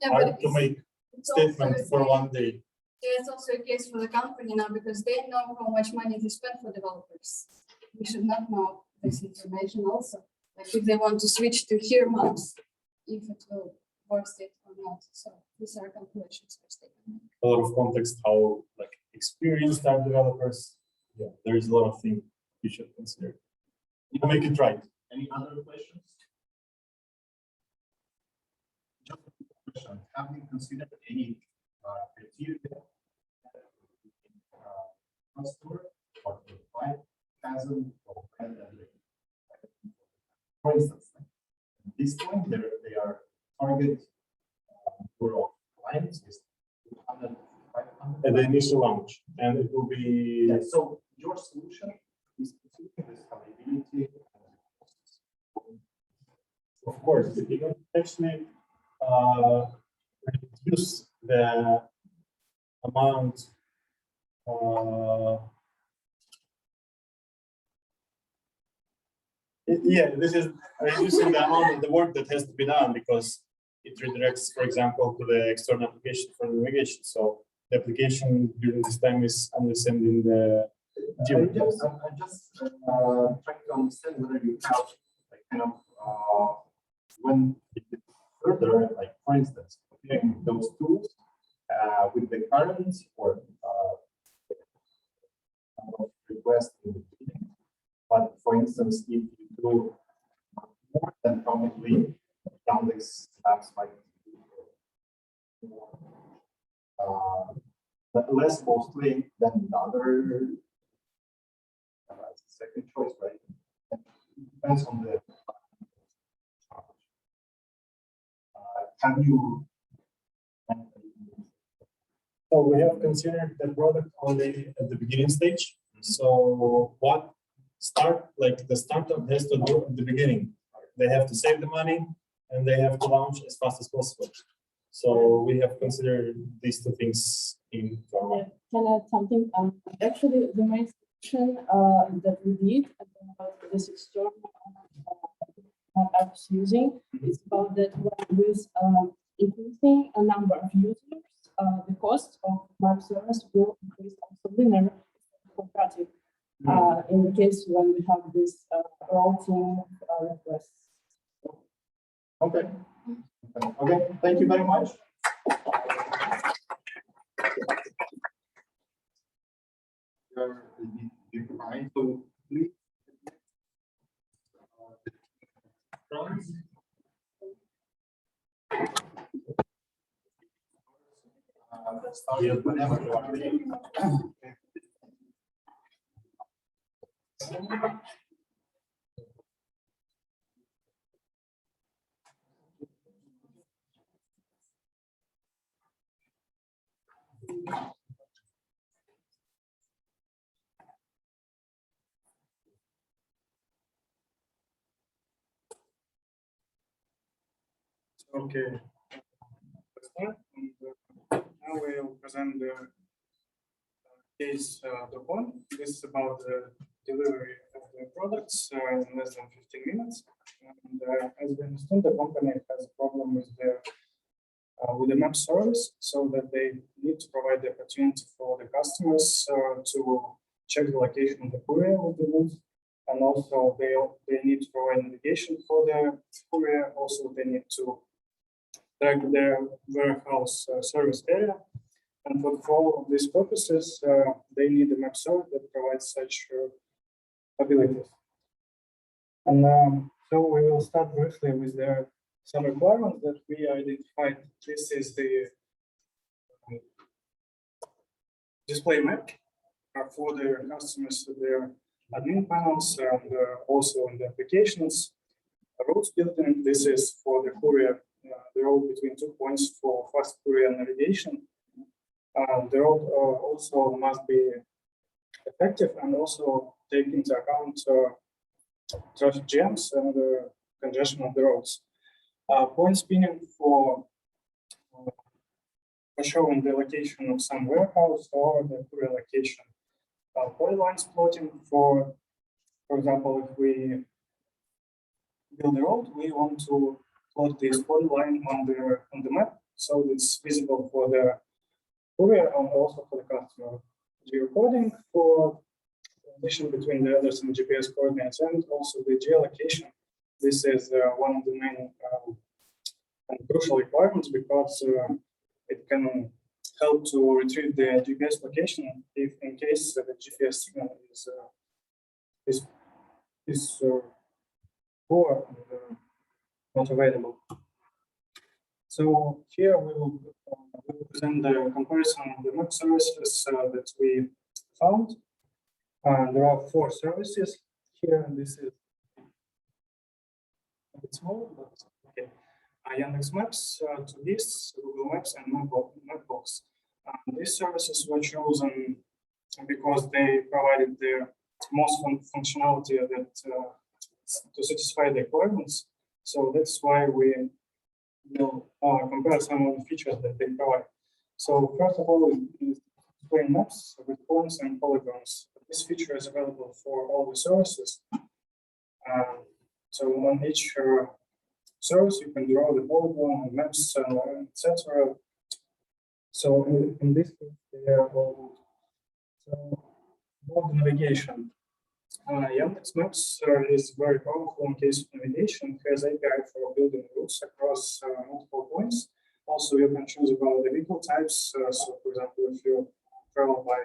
hard to make statement for one day. Yeah, it's also a case for the company now because they know how much money they spend for developers. We should not know this information also. Like if they want to switch to here maps, if it will worth it or not. So these are calculations which they can make. A lot of context, how like experienced are developers. Yeah, there is a lot of things you should consider. You make it right. Any other questions? Just a question. Have you considered any criteria customer or the client hasn't or for instance, at this point they are target number of clients is 200, 500 At the initial launch, and it will be so your solution is considering the scalability. of course if you can actually reduce the amount this is reducing the amount of the work that has to be done because it redirects, for example, to the external application for navigation. So the application during this time is understanding the I just trying to understand whether you have like kind of when further, like for instance, comparing those tools with the current or request in the beginning. But for instance, if you do more than probably Yandex apps like but less costly than the other second choice, right? It depends on the have you So we have considered the product only at the beginning stage. So what the startup has to do at the beginning, they have to save the money and they have to launch as fast as possible. So we have considered these two things in our Can I add something? Actually, the main solution that we did about this external apps using is about that with increasing a number of users, the cost of map service will increase also linear quadratic in the case when we have this routing requests. Okay. Okay, thank you very much. You're trying to please. Start whenever you are ready. Okay. Now we will present the case one. This is about the delivery of the products in less than 15 minutes. And as we understand, the company has a problem with the map service, so that they need to provide the opportunity for the customers to check the location of the courier with the goods. And also they need to provide navigation for the courier. Also, they need to track their warehouse service area. And for all of these purposes, they need a map server that provides such abilities. And so we will start briefly with some requirements that we identified. This is the display map for their customers, their admin panels, and also in the applications. Routes built-in. This is for the courier, the road between 2 points for fast courier navigation. The road also must be effective and also take into account traffic jams and congestion of the roads. Point spinning for showing the location of some warehouse or the courier location. Polylines plotting for example, if we build a road, we want to plot this polyline on the map so it's visible for the courier and also for the customer. Geocoding for transition between the others and GPS coordinates, and also the geolocation. This is one of the main and crucial requirements because it can help to retrieve the GPS location if in case the GPS signal is poor and not available. So here we will present the comparison of the map services that we found. There are 4 services here, and this is a bit small, but okay. Yandex Maps, ToGIS, Google Maps, and Mapbox. These services were chosen because they provided the most functionality that to satisfy the requirements. So that's why we will compare some of the features that they provide. So first of all, is display maps with points and polygons. This feature is available for all the services. So on each service, you can draw the polygon, maps, etc. So in this case, they are all so about navigation. Yandex Maps is very powerful in case of navigation. It has API for building routes across multiple points. Also, you can choose about the vehicle types. So, for example, if you travel by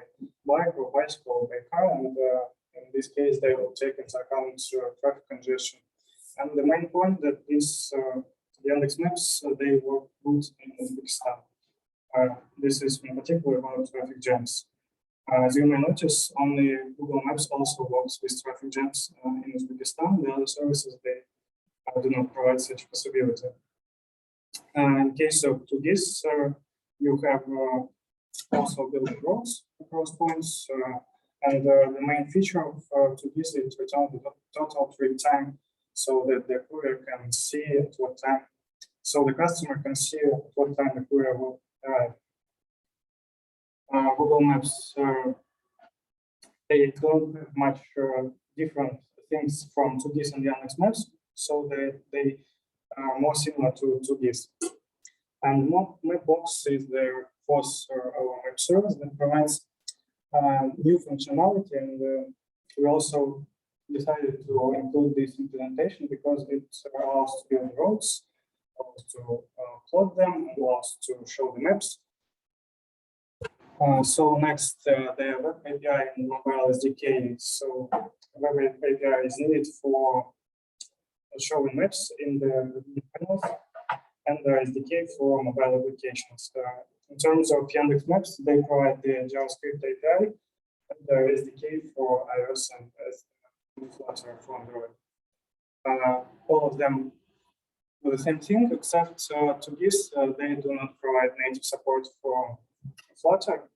bike or bicycle or by car, and in this case, they will take into account traffic congestion. And the main point that these Yandex Maps, they work good in Uzbekistan. This is in particular about traffic jams. As you may notice, only Google Maps also works with traffic jams in Uzbekistan. The other services, they do not provide such possibility. In case of ToGIS, you have also building roads across points. And the main feature of ToGIS is to return the total trip time so that the courier can see at what time, so the customer can see at what time the courier will arrive. Google Maps, they don't have much different things from ToGIS and Yandex Maps, so they are more similar to ToGIS. And Mapbox is their fourth our web service that provides new functionality, and we also decided to include this implementation because it allows to build roads, allows to plot them, and allows to show the maps. So next, the web API and mobile SDK. So web API is needed for showing maps in the panels, and the SDK for mobile applications. In terms of Yandex Maps, they provide the JavaScript API and the SDK for iOS and Flutter for Android. All of them do the same thing, except ToGIS, they do not provide native support for Flutter.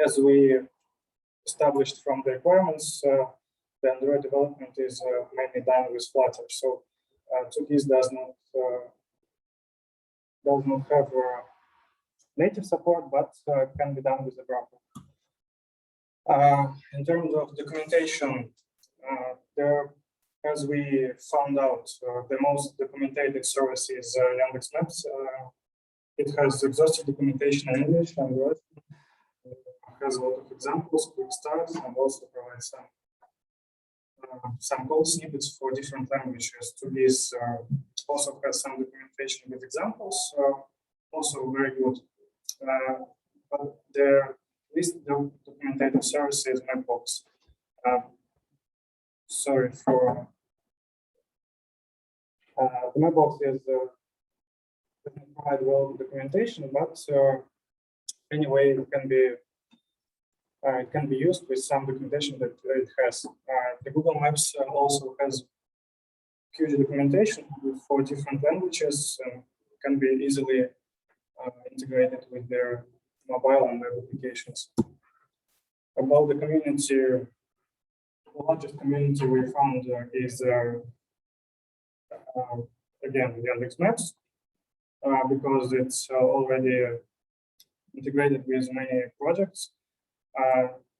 As we established from the requirements, the Android development is mainly done with Flutter. So ToGIS does not have native support, but can be done with the browser. In terms of documentation, as we found out, the most documented service is Yandex Maps. It has exhaustive documentation in English and Russian. Has a lot of examples, quick starts, and also provides some code snippets for different languages. ToGIS also has some documentation with examples, also very good. But the least documented service is Mapbox. Sorry for the Mapbox is doesn't provide well documentation, but anyway, it can be used with some documentation that it has. The Google Maps also has huge documentation for different languages and can be easily integrated with their mobile and web applications. About the community, the largest community we found is again Yandex Maps, because it's already integrated with many projects,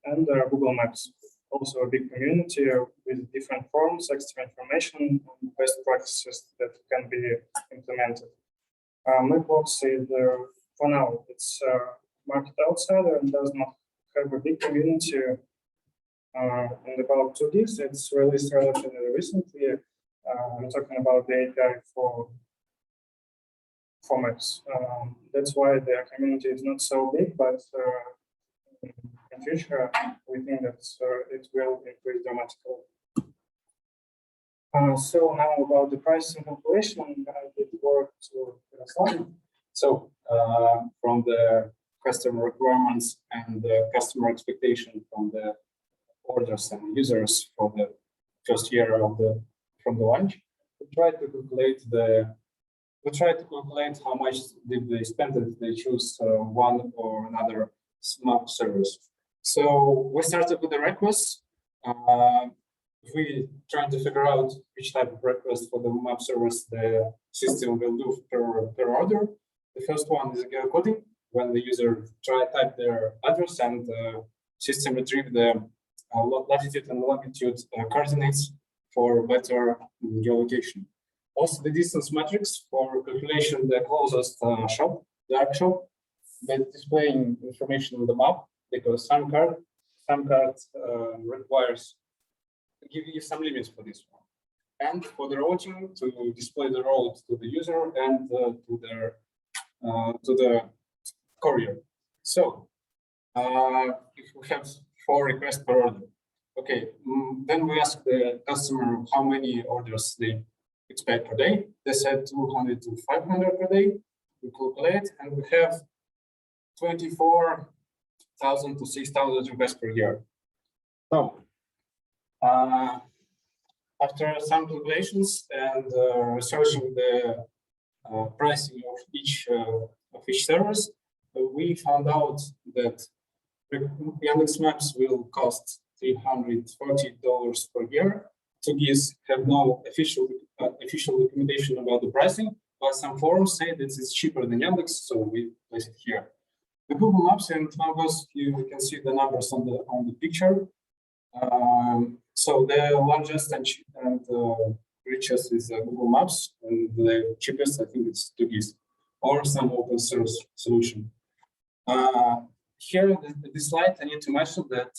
and Google Maps, also a big community with different forums, extra information, and best practices that can be implemented. Mapbox is, for now, it's market outsider and does not have a big community. And about 2GIS, it's released relatively recently. I'm talking about the API for maps. That's why their community is not so big, but in future, we think that it will increase dramatically. So now about the pricing calculation, I did work to slide. So from the customer requirements and the customer expectation from the orders and users for the first year of from the launch, we try to calculate how much did they spend if they choose one or another map service. So we started with the requests. We trying to figure out which type of request for the map service the system will do per order. The first one is geocoding, when the user type their address and the system retrieve the latitude and longitude coordinates for better geolocation. Also, the distance matrix for calculation the closest shop, dark shop, but displaying information on the map, because some card requires give you some limits for this one, and for the routing to display the road to the user and to the courier. So if we have 4 requests per order, okay, then we ask the customer how many orders they expect per day. They said 200 to 500 per day. We calculate, and we have 24,000 to 6,000 requests per year. So after some calculations and researching the pricing of each service, we found out that Yandex Maps will cost $340 per year. 2GIS have no official documentation about the pricing, but some forums say that it's cheaper than Yandex, so we place it here. The Google Maps and Mapbox, you can see the numbers on the picture. So the largest and richest is Google Maps, and the cheapest, I think, it's 2GIS or some open source solution. Here in this slide, I need to mention that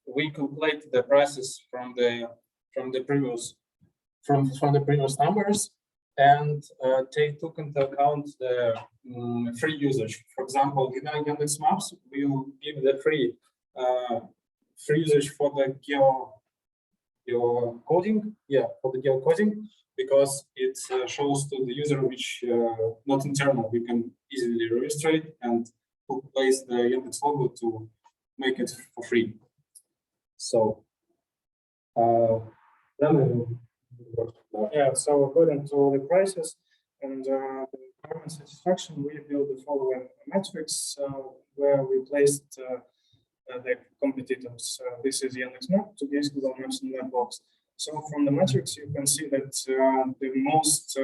we calculate the prices from the previous numbers, and they took into account the free usage. For example, in Yandex Maps, we will give the free usage for the geocoding, for the geocoding, because it shows to the user which not internal. We can easily register it and place the Yandex logo to make it for free. So so according to the prices and the requirement satisfaction, we built the following metrics where we placed the competitors. This is Yandex Map, 2GIS, Google Maps, and Mapbox. So from the metrics, you can see that the most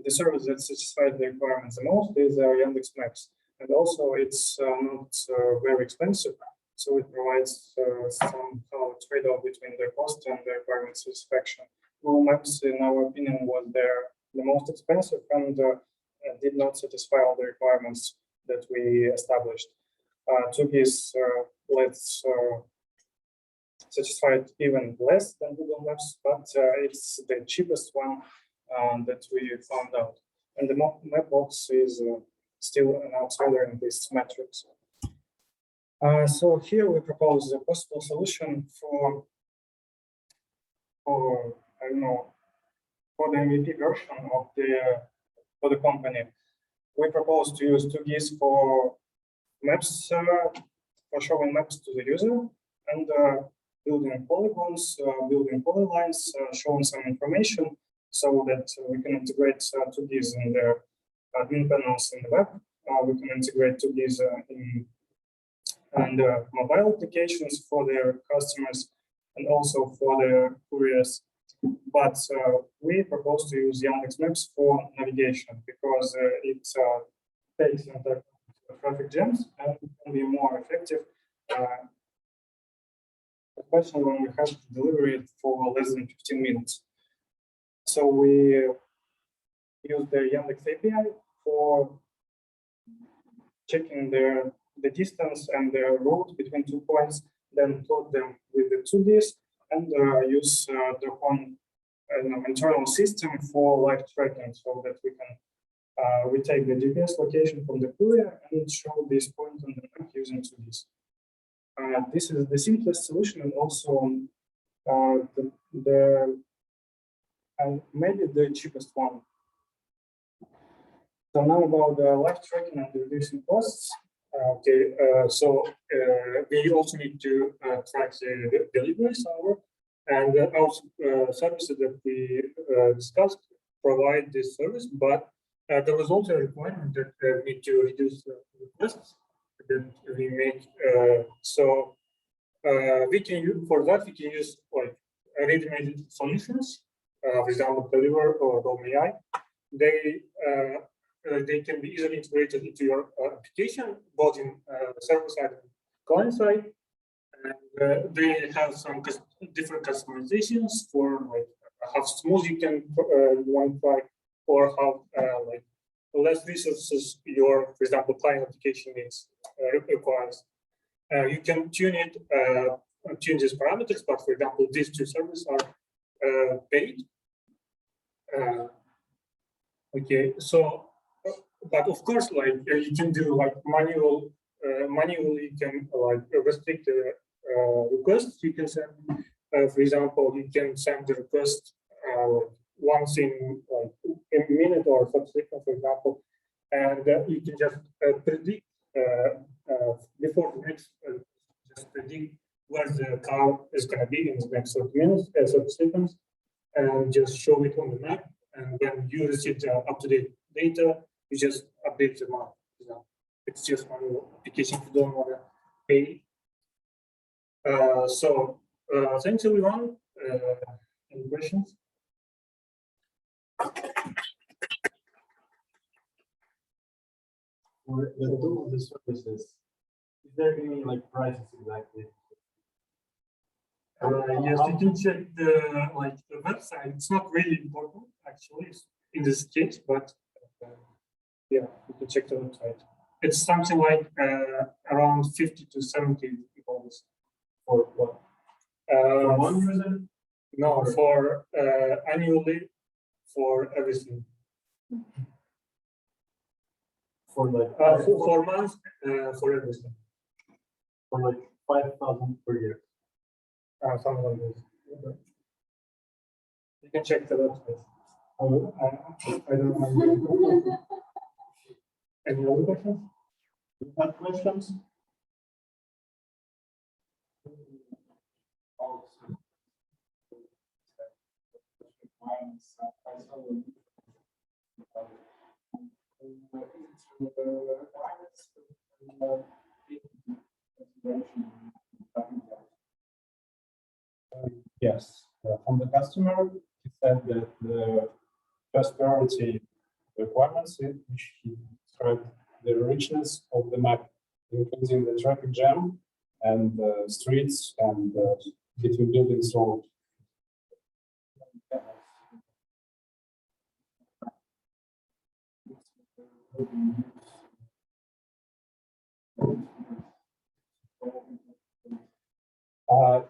the service that satisfies the requirements the most is Yandex Maps, and also it's not very expensive. So it provides somehow a trade-off between the cost and the requirement satisfaction. Google Maps, in our opinion, was the most expensive and did not satisfy all the requirements that we established. 2GIS satisfied even less than Google Maps, but it's the cheapest one that we found out. And the Mapbox is still an outsider in this matrix. So here we propose a possible solution for I don't know, for the MVP version of the company. We propose to use 2GIS for maps, for showing maps to the user, and building polygons, building polylines, showing some information so that we can integrate 2GIS in the admin panels in the web. We can integrate 2GIS in mobile applications for their customers and also for the couriers. But we propose to use Yandex Maps for navigation because it takes into traffic jams and can be more effective, especially when we have to deliver it for less than 15 minutes. So we use the Yandex API for checking the distance and the route between 2 points, then plot them with the 2GIS and use the own internal system for live tracking so that we can we take the GPS location from the courier and show this point on the map using 2GIS. This is the simplest solution and also and maybe the cheapest one. So now about the live tracking and reducing costs. We also need to track the deliveries hour, and our services that we discussed provide this service, but there was also a requirement that we need to reduce the requests that we make. We can use, for that we can use like ready-made solutions, for example, Deliver or DomAI. They can be easily integrated into your application, both in server side and client side. And they have some different customizations for like how smooth you can modify, or how like less resources your, for example, client application needs requires. You can tune it, tune these parameters, but for example, these two services are paid. Okay, so. But of course, like you can do like manually you can like restrict the requests you can send. For example, you can send the request once in like a minute or 30 seconds, for example, and you can just predict before the next just predict where the car is going to be in the next 30 minutes, 30 seconds, and just show it on the map. And when you receive the up-to-date data, you just update the map. You know, it's just one application if you don't want to pay. Thanks everyone. Any questions? For the two of the services, is there any like prices exactly? Yes, you can check the website. It's not really important actually in this case, but yeah, you can check the website. It's something like around 50 to 70 dollars for what? For one user? No, for annually for everything. For like for months for everything. For like 5,000 per year. Something like this. Okay. You can check the website. I don't know. Any other questions? You have questions? Yes, from the customer, he said that the first priority requirements, which he described the richness of the map, including the traffic jam and streets and between buildings road.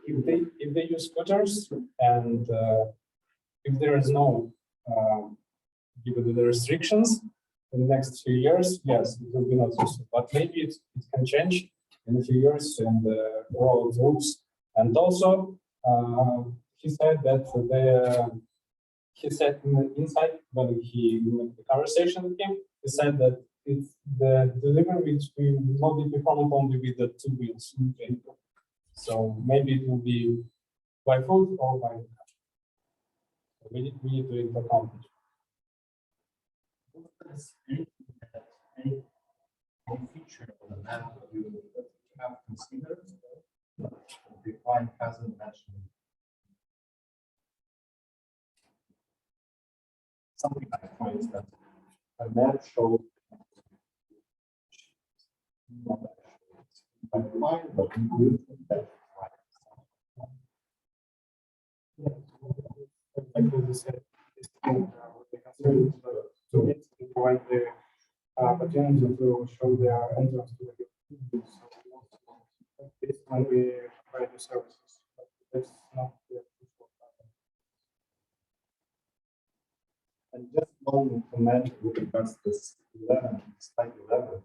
if they use scooters and if there is no given the restrictions in the next few years, yes, it will be not useful. But maybe it can change in a few years and roll rules. And also, he said that he said inside when he made the conversation with him, he said that it's the delivery will not be performed only with the 2 wheels. So maybe it will be by foot or by car. So we need to accomplish. Any feature of the map you have considered that the client hasn't mentioned? Something like, for instance, a map shows not by the line, but includes that to provide the opportunity to show their entrance to the community. So this when we provide the services, but that's not the And just one comment with regards to this 11, slide 11,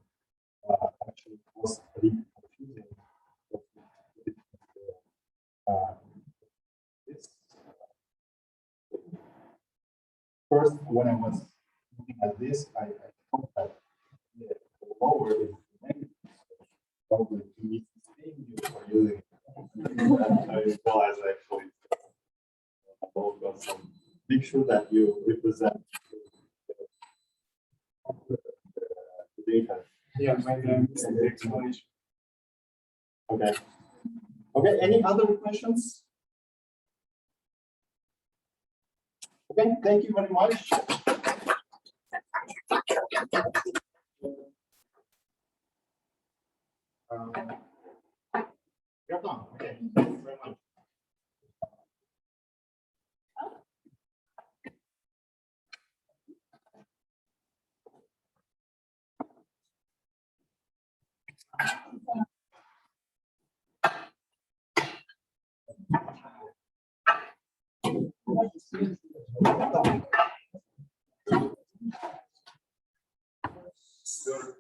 actually was pretty confusing. First, when I was looking at this, I thought that the lower is negative, so probably to meet the same use for using it. And I realized actually so make sure that you represent the data. yeah, maybe I missed the explanation. Okay. Okay, any other questions? Okay, thank you very much. You're done. Okay, thank you very much. Sure.